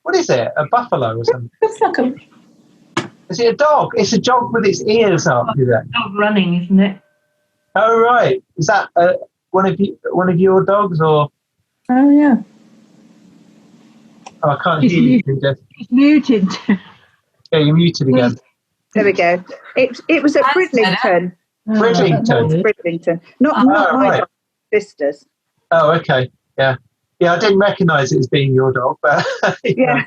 what is it? A buffalo or something? Looks like a. Is it a dog? It's a dog with its ears up, is it? Dog running, isn't it? Oh right. Is that one of your dogs, or? Oh yeah. Oh, I can't hear you. He's muted. Yeah, you're muted again. There we go. It was at Bridlington. Bridlington. Bridlington. Not my right. dog, sister's. Oh, okay. Yeah. Yeah, I didn't recognise it as being your dog, but Yeah.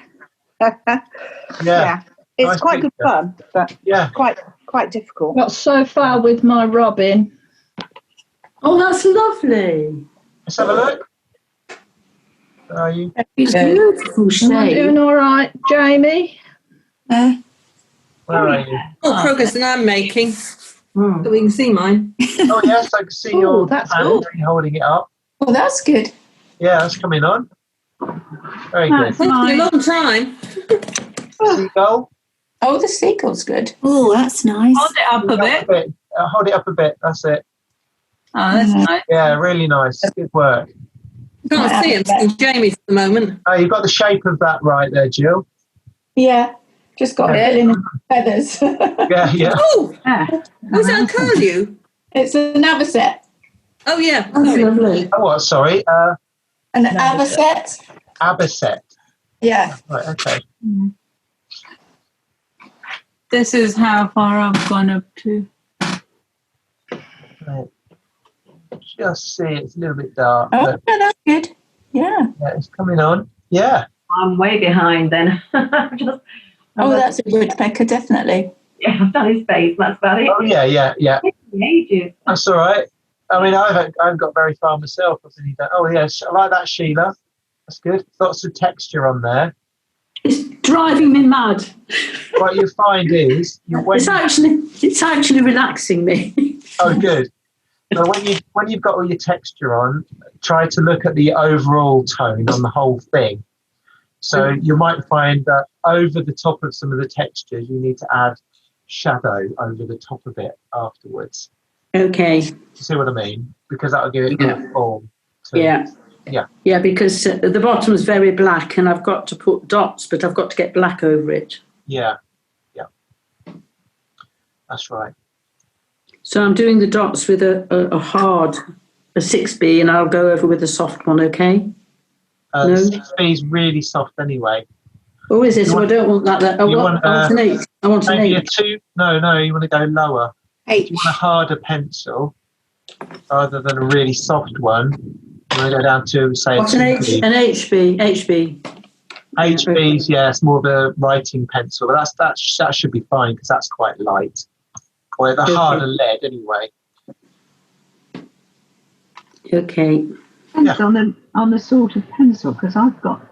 Yeah. It's Nice quite good picture. fun, but Yeah. quite difficult. Got so far with my Robin. Oh, that's lovely. Let's have a look. Where are you? It's beautiful Am I doing shape. all right, Jamie? Where are you? More progress than I'm making. So we can see mine. Oh, yes, I can see your that's hand holding it up. Oh, that's good. Yeah, that's coming on. Very good. It's been a long time. Seagull. Oh, the seagull's good. Oh, that's nice. Hold it up a bit. Hold it up a bit. That's it. Oh, that's nice. Yeah, really nice. Good work. Can't see him. Seeing Jamie's at the moment. Oh, you've got the shape of that right there, Jill. Yeah, just got it in feathers. Yeah. Oh, Yeah. was that a curlew? It's an avocet. Oh, yeah. That's Sorry. lovely. Oh, what? Sorry. An avocet. Abbaset. Yeah. Right. Okay. This is how far I've gone up to. Right. Just see, it's a little bit dark. Oh, But, yeah, that's good. Yeah. yeah, it's coming on. Yeah. I'm way behind then. Oh, that's a woodpecker, definitely. Yeah, I've done his face. That's about it. Oh, yeah. Ages. That's all right. I mean, I haven't got very far myself. Oh, yes. I like that, Sheila. That's good. Lots of texture on there. It's driving me mad. What you find is It's actually relaxing me. Oh, good. So when you've got all your texture on, try to look at the overall tone on the whole thing. So you might find that over the top of some of the textures, you need to add shadow over the top of it afterwards. Okay. You see what I mean? Because that'll give it more form. Yeah, because the bottom's very black and I've got to put dots, but I've got to get black over it. Yeah. That's right. So I'm doing the dots with a hard, a 6B, and I'll go over with a soft one, okay? No? 6B is really soft anyway. Oh, is it? So I don't want that. I want an 8. I want an 8. Maybe a 2. No, you want to go lower. H. You want a harder pencil rather than a really soft one. You want to go down to, say, What's an HB? HB's, yeah, it's more of a writing pencil, but that should be fine because that's quite light. Or the harder lead, anyway. Okay. Depends on the sort of pencil, because I've got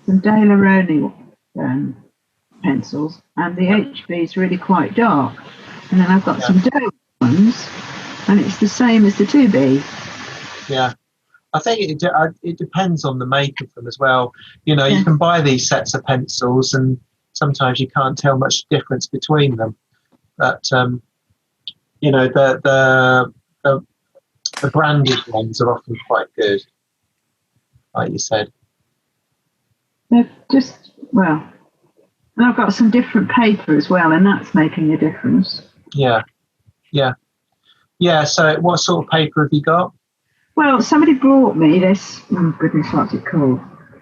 some Daleroni pencils, and the HB is really quite dark, and then I've got some Doe ones, and it's the same as the 2B. Yeah. I think it depends on the make of them as well. You know, you can buy these sets of pencils and sometimes you can't tell much difference between them. But, you know, the branded ones are often quite good, like you said. They're just, well, and I've got some different paper as well, and that's making a difference. Yeah. So what sort of paper have you got? Well, somebody brought me this, oh goodness, what's it called?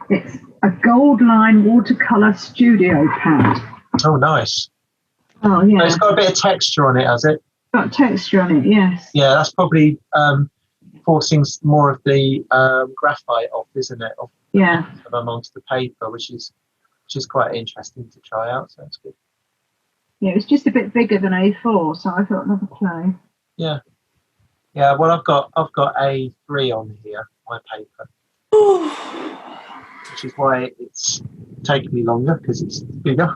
It's a Gold Line watercolour studio pad. Oh, nice. Oh, yeah. So it's got a bit of texture on it, has it? Got texture on it, yes. Yeah, that's probably forcing more of the graphite off, isn't it? Onto the paper, which is quite interesting to try out. So that's good. Yeah, it's just a bit bigger than A4, so I thought another play. Yeah. Yeah, well, I've got A3 on here, my paper, which is why it's taken me longer because it's bigger.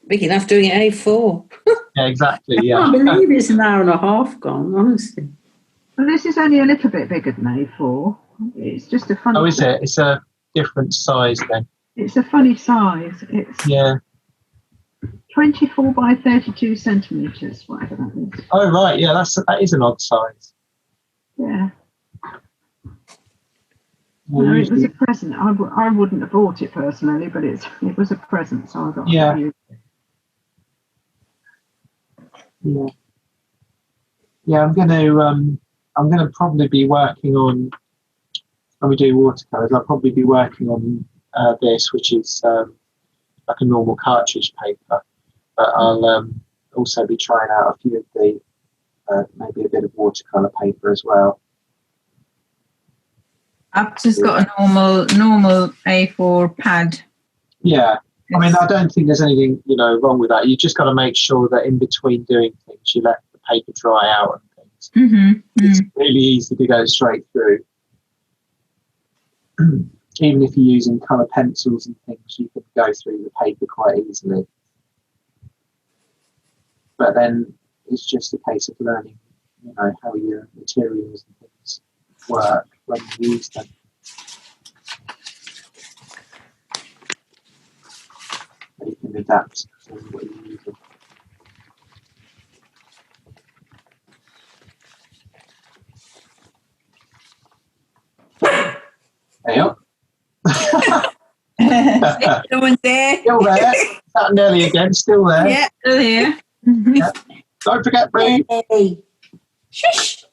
Big enough doing it A4. Yeah, exactly. Yeah. I can't believe it's an hour and a half gone, honestly. Well, this is only a little bit bigger than A4. It's just a funny. Oh, is it? It's a different size then. It's a funny size. It's 24 by 32 centimetres, whatever that is. Oh, right. Yeah, that is an odd size. Yeah. No, it was a present. I wouldn't have bought it personally, but it was a present, so I got it. Yeah. Yeah, I'm going to probably be working on, when we do watercolours, I'll probably be working on this, which is like a normal cartridge paper. But I'll also be trying out a few of the, maybe a bit of watercolour paper as well. I've just got a normal A4 pad. Yeah. I mean, I don't think there's anything, wrong with that. You just got to make sure that in between doing things, you let the paper dry out and things. Mm-hmm. It's really easy to go straight through. Even if you're using colour pencils and things, you can go through the paper quite easily. But then it's just a case of learning, how your materials and things work when you use them. You can adapt to what you're using. There you are. Someone's there. Still there. That Nelly again, still there. Yeah, still here. Yeah. Don't forget me. Hey. Shush.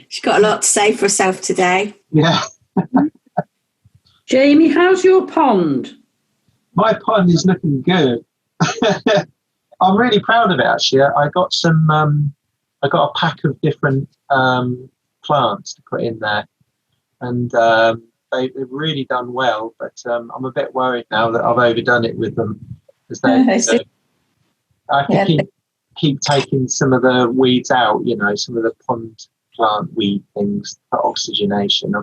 She's got a lot to say for herself today. Yeah. Jamie, how's your pond? My pond is looking good. I'm really proud of it, actually. I got I got a pack of different plants to put in there, and they've really done well. But I'm a bit worried now that I've overdone it with them, because I have to keep taking some of the weeds out. Some of the pond plant weed things for oxygenation. I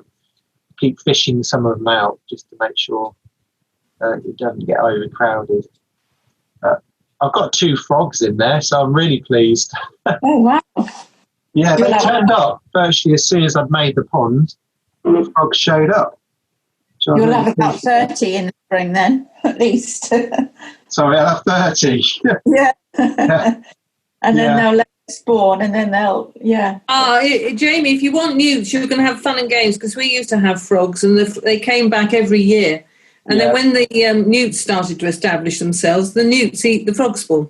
keep fishing some of them out just to make sure it doesn't get overcrowded. I've got 2 frogs in there, so I'm really pleased. Oh, wow. Yeah, they turned up virtually as soon as I'd made the pond. The frogs showed up. So You'll have about 30 in the spring then, at least. Sorry, I'll have 30. Yeah. And then they'll let it spawn, and then they'll, Jamie, if you want newts, you're going to have fun and games, because we used to have frogs, and they came back every year. And then when the newts started to establish themselves, the newts eat the frog spawn.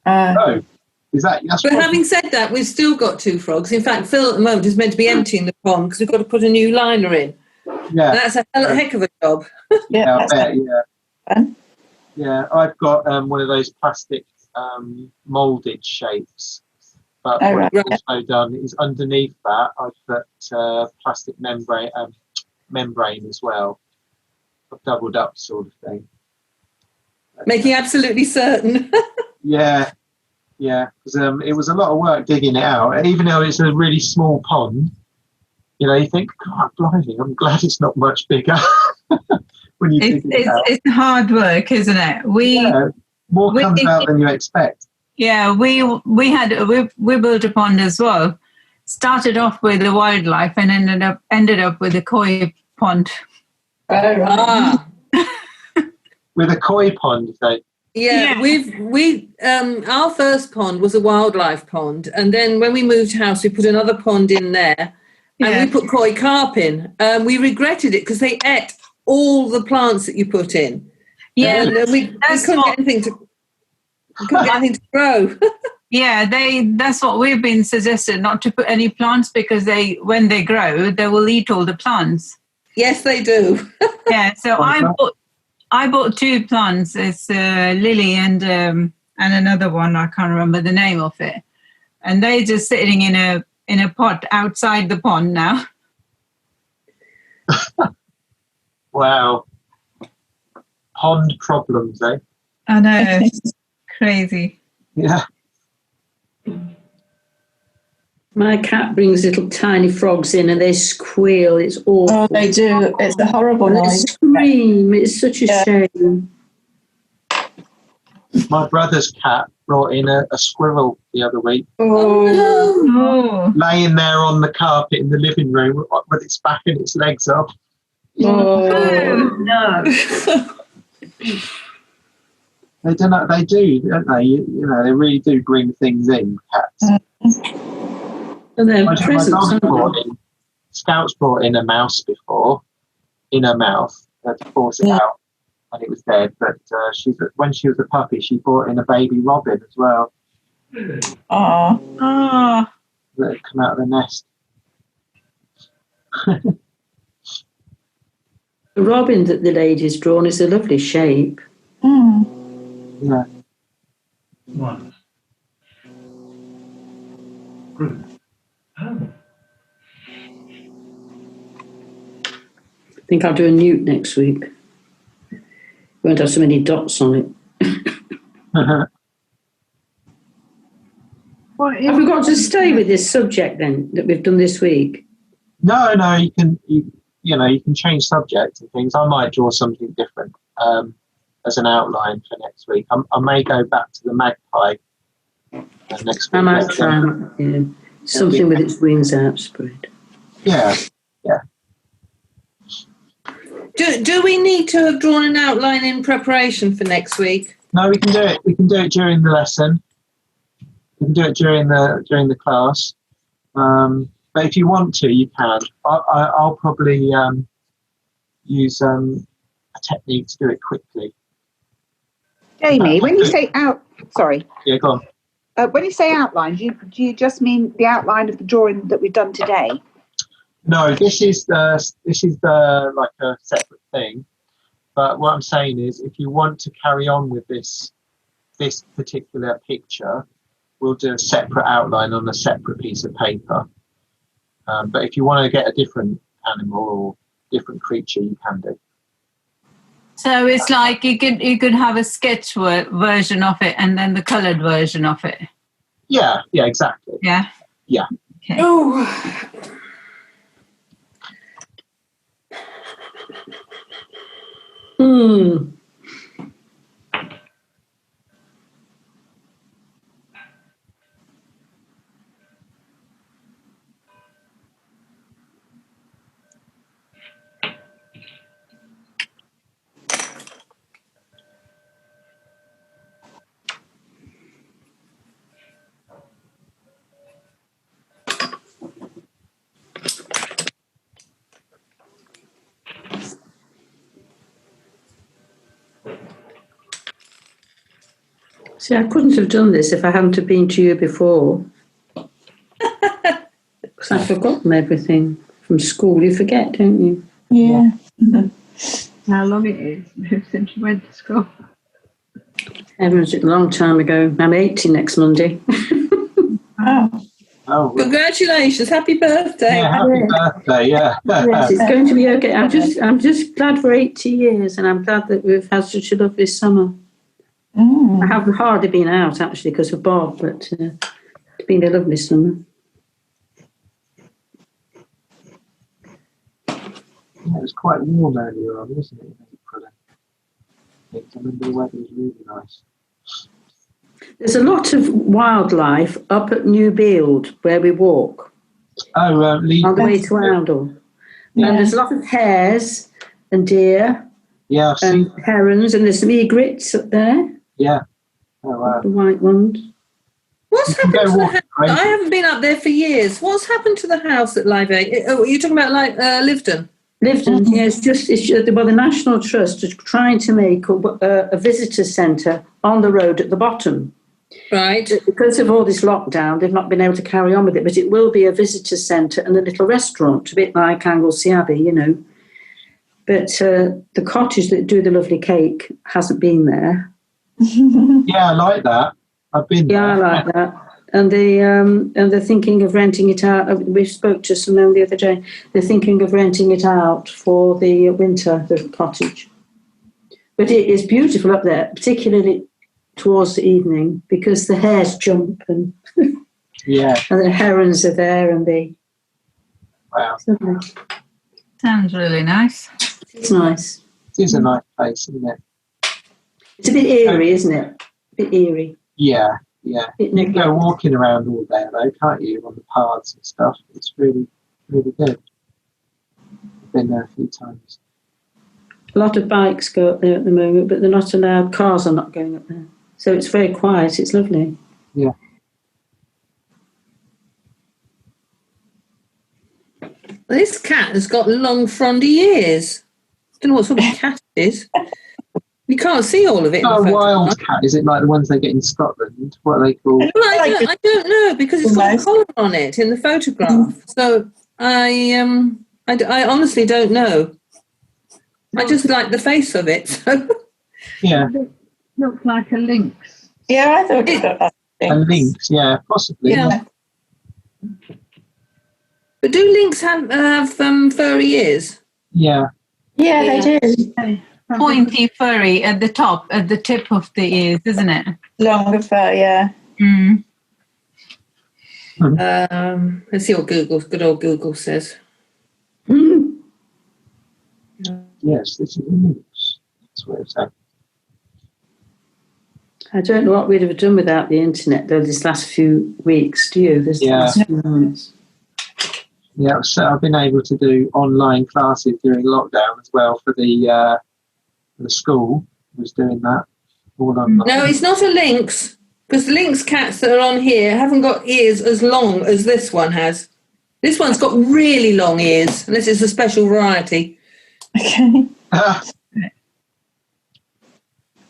Is that? But having said that, we've still got 2 frogs. In fact, Phil at the moment is meant to be emptying the pond because we've got to put a new liner in. Yeah, and that's a heck of a job. Yeah, I bet. Yeah, yeah. I've got one of those plastic moulded shapes, but what I've also done is underneath that I've put plastic membrane as well. I've doubled up, sort of thing. Making absolutely certain. Yeah, because it was a lot of work digging it out, even though it's a really small pond. You think, God, blimey, I'm glad it's not much bigger. When you dig it out. It's hard work, isn't it? More comes out than you expect. Yeah, we built a pond as well. Started off with the wildlife and ended up with a koi pond. With a koi pond, though. Yeah, we our first pond was a wildlife pond, and then when we moved house, we put another pond in there, and we put koi carp in. We regretted it because they ate all the plants that you put in. Yeah, and we couldn't get anything to grow. Yeah, that's what we've been suggested, not to put any plants, because when they grow, they will eat all the plants. Yes, they do. Yeah, so I bought 2 plants. It's lily and another one. I can't remember the name of it. And they're just sitting in a pot outside the pond now. Wow. Pond problems, eh? I know. It's crazy. Yeah. My cat brings little tiny frogs in and they squeal. It's awful. Oh, they do. It's a horrible noise. They scream. It's such a shame. My brother's cat brought in a squirrel the other week. Oh, no. Laying there on the carpet in the living room with its back and its legs up. Oh, no. They do, don't they? They really do bring things in, cats. And they're my presents, dog aren't they? Scout's brought in a mouse before, in her mouth, to force it out, and it was dead. But when she was a puppy, she brought in a baby robin as well. Oh. That had come out of the nest. The robin that the lady's drawn is a lovely shape. Yeah. One. Good. Oh. I think I'll do a newt next week. Won't have so many dots on it. Have we got to stay with this subject then that we've done this week? No, you can change subjects and things. I might draw something different as an outline for next week. I may go back to the magpie next week. I might try something with its wings outspread. Yeah. Do we need to have drawn an outline in preparation for next week? No, we can do it. We can do it during the lesson. We can do it during the class. But if you want to, you can. I'll probably use a technique to do it quickly. Jamie, when you say sorry. Yeah, go on. When you say outline, do you just mean the outline of the drawing that we've done today? No, this is like a separate thing. But what I'm saying is, if you want to carry on with this particular picture, we'll do a separate outline on a separate piece of paper. But if you want to get a different animal or different creature, you can do. So it's like you could have a sketch version of it and then the coloured version of it. Yeah, exactly. Yeah. Yeah. Okay. Oh. See, I couldn't have done this if I hadn't have been to you before. Because I've forgotten everything from school. You forget, don't you? Yeah. How long it is since you went to school? Heavens, a long time ago. I'm 80 next Monday. Oh, Congratulations! Happy birthday! Yeah, happy birthday! Yeah. Yes, it's going to be okay. I'm just glad for 80 years, and I'm glad that we've had such a lovely summer. I haven't hardly been out actually because of Bob, but it's been a lovely summer. Yeah, it was quite warm earlier on, wasn't it? I remember the weather was really nice. There's a lot of wildlife up at New Build where we walk. Oh, on the way to Oundle. Yeah. And there's a lot of hares and deer. Yeah, and herons, and there's some egrets up there. Yeah. Oh, wow. The white ones. What's happened to the house? I haven't been up there for years. What's happened to the house at Live Aid? Oh, you're talking about Lyveden? Lyveden, yeah. It's just the National Trust is trying to make a visitor centre on the road at the bottom. Right. Because of all this lockdown, they've not been able to carry on with it, but it will be a visitor centre and a little restaurant, a bit like Anglesey Abbey, you know. But the cottage that do the lovely cake hasn't been there. Yeah, I like that. I've been there. Yeah, I like that. And they're thinking of renting it out. We spoke to Simone the other day. They're thinking of renting it out for the winter, the cottage. But it is beautiful up there, particularly towards the evening, because the hares jump and yeah, and the herons are there and they. Wow. Sounds really nice. It's nice. It is a nice place, isn't it? It's a bit eerie, isn't it? A bit eerie. Yeah, yeah. You can go walking around all day though, can't you, on the paths and stuff. It's really, really good. I've been there a few times. A lot of bikes go up there at the moment, but they're not allowed. Cars are not going up there. So it's very quiet. It's lovely. Yeah. This cat has got long frondy ears. Don't know what sort of cat it is. You can't see all of it. It's not a wild cat, is it? Like the ones they get in Scotland? What are they called? Well, I don't know because it's got a collar on it in the photograph. So I honestly don't know. I just like the face of it. So. Yeah. It looks like a lynx. Yeah, I thought it looked like a lynx. Yeah, possibly. Yeah. But do lynx have furry ears? Yeah. Yeah, they do. Pointy, furry at the top, at the tip of the ears, isn't it? Longer fur, yeah. Mm. Let's see what good old Google says. Yes, this is a lynx. That's what it's at. I don't know what we'd have done without the internet, though, these last few weeks, do you? This last few months. Yeah, so I've been able to do online classes during lockdown as well for the school. Was doing that all online. No, it's not a lynx because the lynx cats that are on here haven't got ears as long as this one has. This one's got really long ears, and this is a special variety. Okay.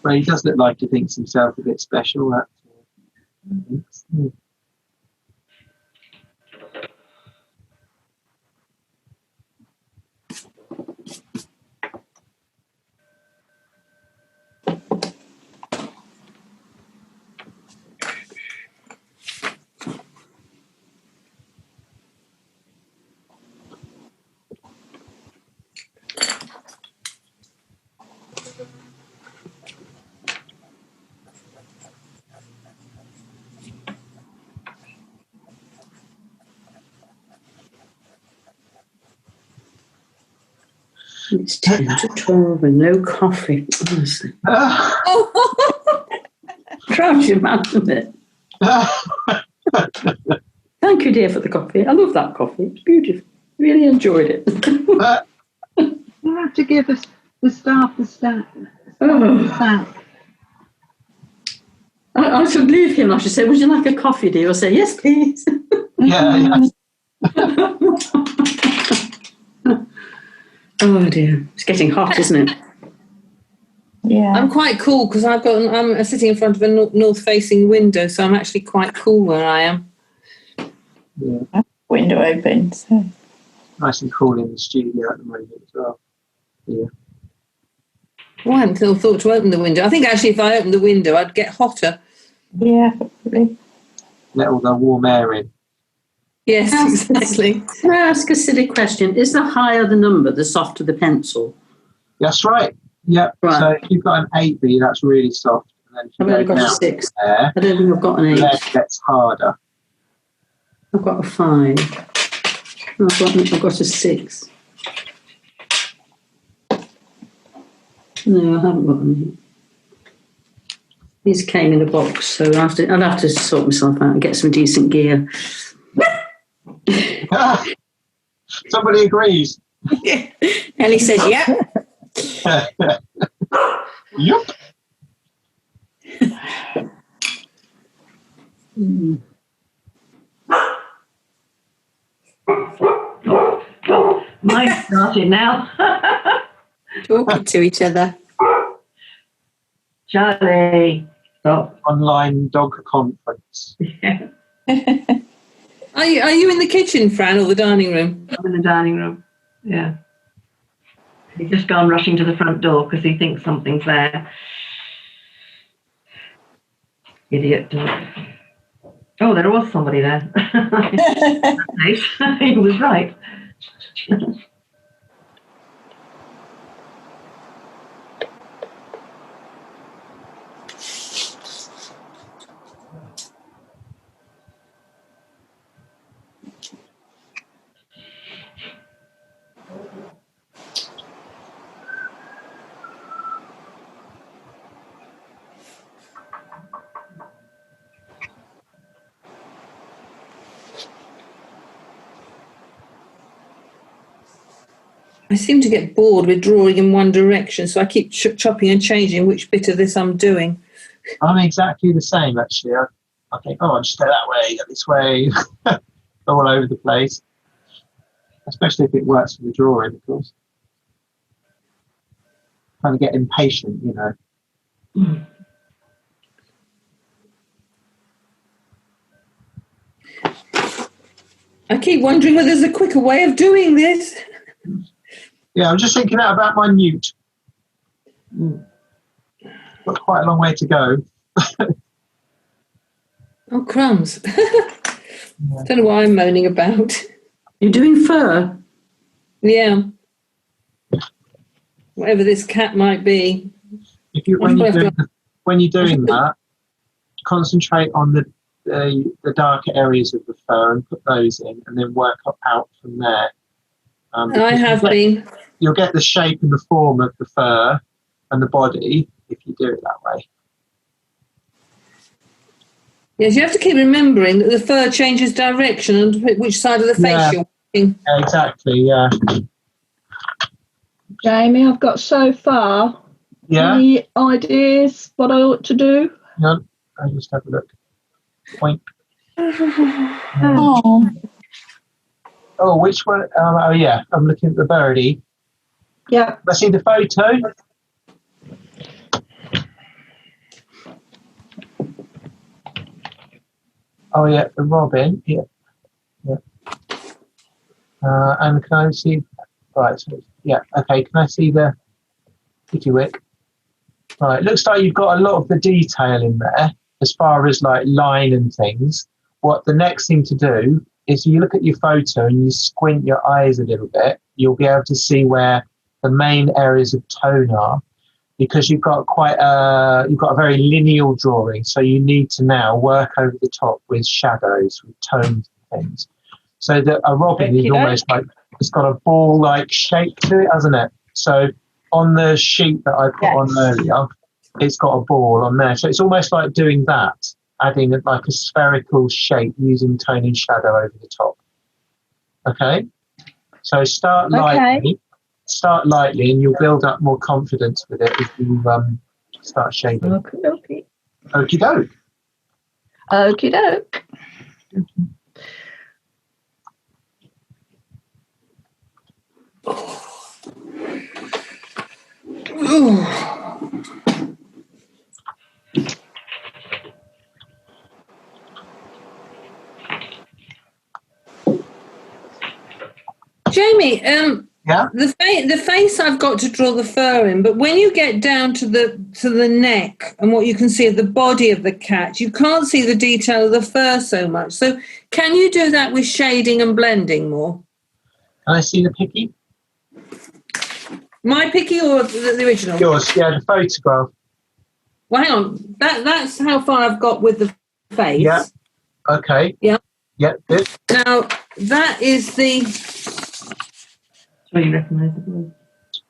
Well, he does look like he thinks himself a bit special. It's 10 to 12 and no coffee, honestly. Drives you mad, doesn't it? Thank you, dear, for the coffee. I love that coffee. It's beautiful. Really enjoyed it. You have to give us the staff the stack. I should leave him. I should say, would you like a coffee, dear? I'll say, yes, please. Yeah. Oh dear, it's getting hot, isn't it? Yeah. I'm quite cool because I'm sitting in front of a north-facing window, so I'm actually quite cool where I am. Yeah. Window open, so. Nice and cool in the studio at the moment as well. Yeah. Well, I hadn't thought to open the window. I think actually if I opened the window, I'd get hotter. Yeah, probably. Let all the warm air in. Yes, exactly. Can I ask a silly question? Is the higher the number, the softer the pencil? That's right. Yep. Right. So if you've got an 8B, that's really soft. And then if you I've only go got a down 6. there, I don't think I've got an 8. it gets harder. I've got a 5. I've got a 6. No, I haven't got any. These came in a box, so I'll have to sort myself out and get some decent gear. Somebody agrees. Ellie says, yeah. Yup. Mine's started now. Talking to each other. Charlie, stop. Online dog conference. Are you in the kitchen, Fran, or the dining room? I'm in the dining room. Yeah. He's just gone rushing to the front door because he thinks something's there. Idiot dog. Oh, there was somebody there. Nice. He was right. I seem to get bored with drawing in one direction, so I keep chopping and changing which bit of this I'm doing. I'm exactly the same, actually. I think, I'll just go that way, go this way, all over the place. especially if it works for the drawing, of course. Kind of get impatient, you know. I keep wondering whether there's a quicker way of doing this. Yeah, I'm just thinking out about my Newt. Got quite a long way to go. Oh, crumbs. Don't know what I'm moaning about. You're doing fur? Yeah. Whatever this cat might be. When you're doing that, concentrate on the darker areas of the fur and put those in, and then work out from there. I have been. You'll get the shape and the form of the fur and the body if you do it that way. Yes, you have to keep remembering that the fur changes direction and which side of the face you're walking. Yeah, exactly, yeah. Jamie, I've got so far. Yeah. Any ideas what I ought to do? Yeah, I'll just have a look. Point. Oh, which one? Oh, yeah, I'm looking at the birdie. Yeah. I see the photo. Oh, yeah, the robin. Yeah. And can I see? Right. So, yeah. Okay. Can I see the kittywick? Right. Looks like you've got a lot of the detail in there as far as like line and things. What the next thing to do is you look at your photo and you squint your eyes a little bit. You'll be able to see where the main areas of tone are, because you've got a very lineal drawing. So you need to now work over the top with shadows, with tones and things. So that a robin is almost like, it's got a ball-like shape to it, hasn't it? So on the sheet that I put on earlier, it's got a ball on there. So it's almost like doing that, adding like a spherical shape using tone and shadow over the top. Okay? So start lightly, and you'll build up more confidence with it if you start shading. Okie Okie doke. Okie doke. Jamie, the face I've got to draw the fur in, but when you get down to the neck and what you can see of the body of the cat, you can't see the detail of the fur so much. So can you do that with shading and blending more? Can I see the picky? My picky or the original? Yours, yeah, the photograph. Well, hang on. That's how far I've got with the face. Yeah. Okay. Yeah. Yeah, good. Now, that is the... Really recognisable.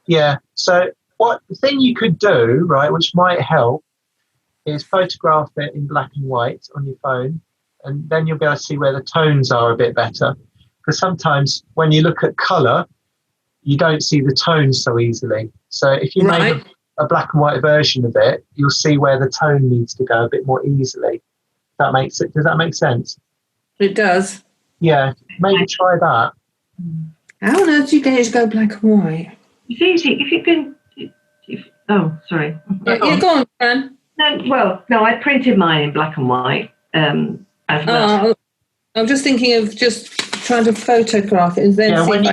Yeah. So the thing you could do, right, which might help, is photograph it in black and white on your phone, and then you'll be able to see where the tones are a bit better. Because sometimes when you look at colour, you don't see the tones so easily. So if you make a black and white version of it, you'll see where the tone needs to go a bit more easily. Does that make sense? It does. Yeah, maybe try that. How on earth do you get it to go black and white? It's easy. If you can... oh, sorry. Yeah, go on, Fran. No, I printed mine in black and white as well. I'm just thinking of just trying to photograph it and then when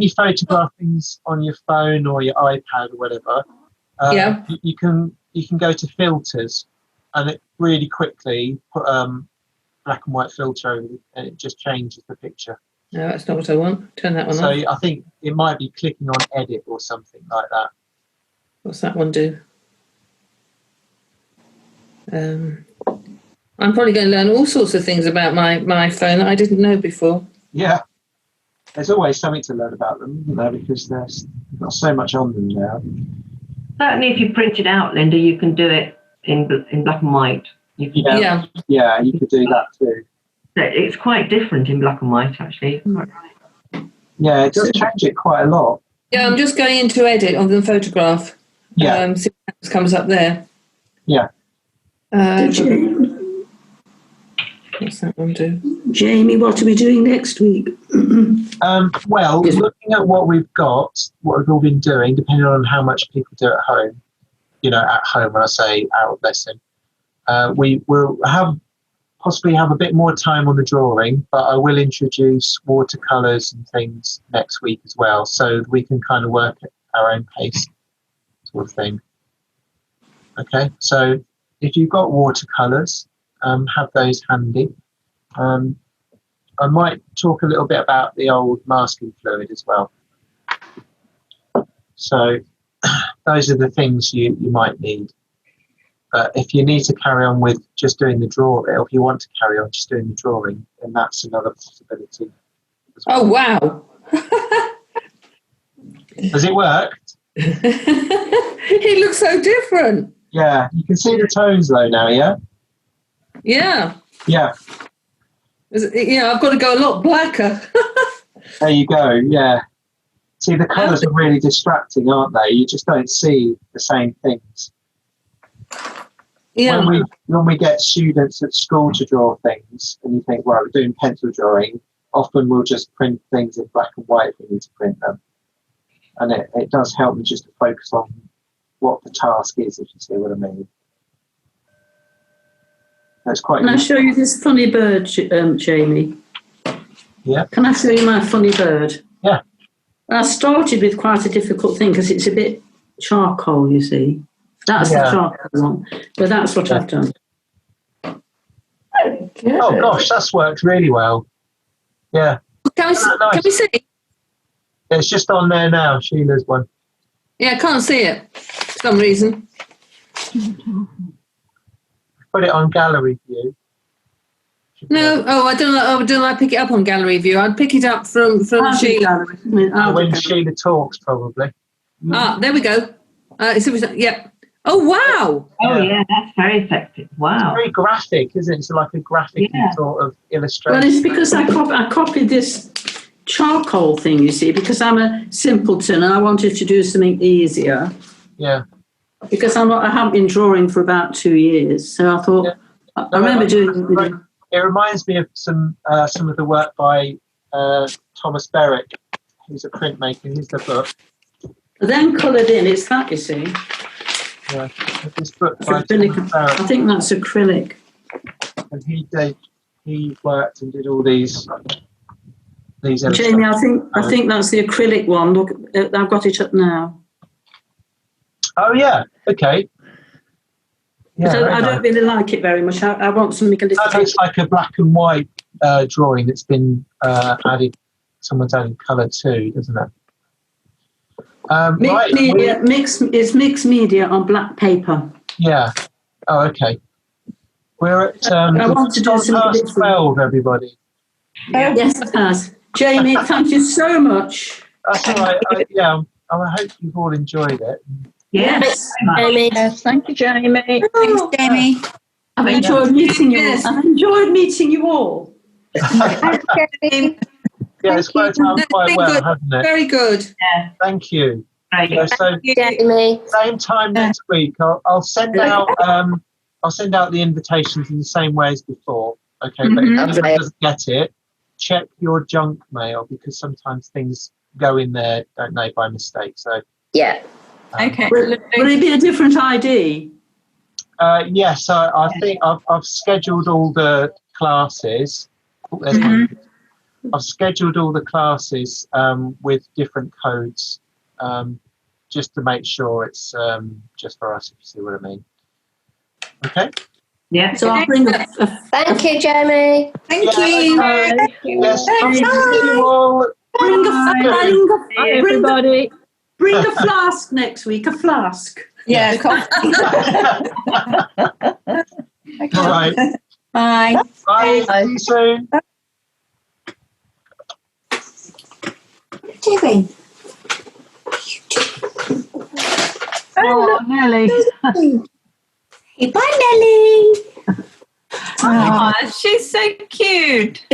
you photograph things on your phone or your iPad or whatever, you can go to filters, and it really quickly put black and white filter over it, and it just changes the picture. No, that's not what I want. Turn that one so off. I think it might be clicking on edit or something like that. What's that one do? I'm probably going to learn all sorts of things about my phone that I didn't know before. Yeah. There's always something to learn about them, because there's not so much on them now. Certainly if you print it out, Linda, you can do it in black and white. Yeah, you could do that too. It's quite different in black and white, actually. Yeah, it does change it quite a lot. Yeah, I'm just going into edit on the photograph. Yeah. See what comes up there. Yeah. Yeah, What's that one do? Jamie, what are we doing next week? Well, looking at what we've got, what we've all been doing, depending on how much people do at home, at home when I say out of lesson, we will possibly have a bit more time on the drawing, but I will introduce watercolours and things next week as well, so we can kind of work at our own pace sort of thing. Okay, so if you've got watercolours, have those handy. I might talk a little bit about the old masking fluid as well. So those are the things you might need. But if you need to carry on with just doing the drawing, or if you want to carry on just doing the drawing, then that's another possibility. Oh, wow. Has it worked? He looks so different. Yeah, you can see the tones though now, yeah? Yeah. Yeah. I've got to go a lot blacker. There you go, yeah. See, the colours are really distracting, aren't they? You just don't see the same things. Yeah. When we get students at school to draw things, and you think, well, we're doing pencil drawing, often we'll just print things in black and white if we need to print them. And it does help me just to focus on what the task is, if you see what I mean. That's quite. Can I show you this funny bird, Jamie? Yeah. Can I show you my funny bird? Yeah. I started with quite a difficult thing because it's a bit charcoal, you see. That's the charcoal one, but that's what I've done. Oh gosh, that's worked really well. Yeah. Can we see? It's just on there now, Sheila's one. Yeah, I can't see it for some reason. Put it on gallery view. No, I don't know. I pick it up on gallery view. I'd pick it up from Sheila. When Sheila talks, probably. Ah, there we go. Yeah. Oh, wow. Oh, yeah, that's very effective. Wow. It's very graphic, isn't it? It's like a graphic sort of illustration. Well, it's because I copied this charcoal thing, you see, because I'm a simpleton and I wanted to do something easier. Yeah. Because I haven't been drawing for about 2 years, so I thought I remember doing. It reminds me of some of the work by Thomas Berwick, who's a printmaker. Here's the book. Then coloured in. It's that, you see. Yeah, this book by Thomas Berwick. I think that's acrylic. And he worked and did all these. Jamie, I think that's the acrylic one. Look, I've got it up now. Oh yeah, okay. Yeah, I don't really like it very much. I want something a little. That looks like a black and white drawing that's been added. Someone's added colour to, doesn't it? Mixed media on black paper. Yeah. Oh, okay. We're at. I want to do something 12, everybody. Yeah. Yes, it has. Jamie, thank you so much. That's all right. I hope you've all enjoyed it. Yes. Jamie. Yes, thank you, Jamie. Thanks, Jamie. I've enjoyed meeting you all. I've enjoyed meeting you all. Thanks, Jamie. Yeah, it's worked out quite well, hasn't it? Very good. Yeah. Thank you. Right. So Jamie. same time next week. I'll send out the invitations in the same way as before. Okay, but if anyone doesn't get it, check your junk mail because sometimes things go in there, don't they, by mistake. So yeah. Okay. Will it be a different ID? Yes, I think I've scheduled all the classes. I've scheduled all the classes with different codes just to make sure it's just for us, if you see what I mean. Okay? Yeah. So I'll bring Thank you, Jamie. Thank you. Yes, thank you all. Everybody. Bring a flask next week. A flask. Yeah. All right. Bye. Bye. See you soon. What are you doing? Oh, Nelly. Hey, bye, Nelly. Oh, she's so cute.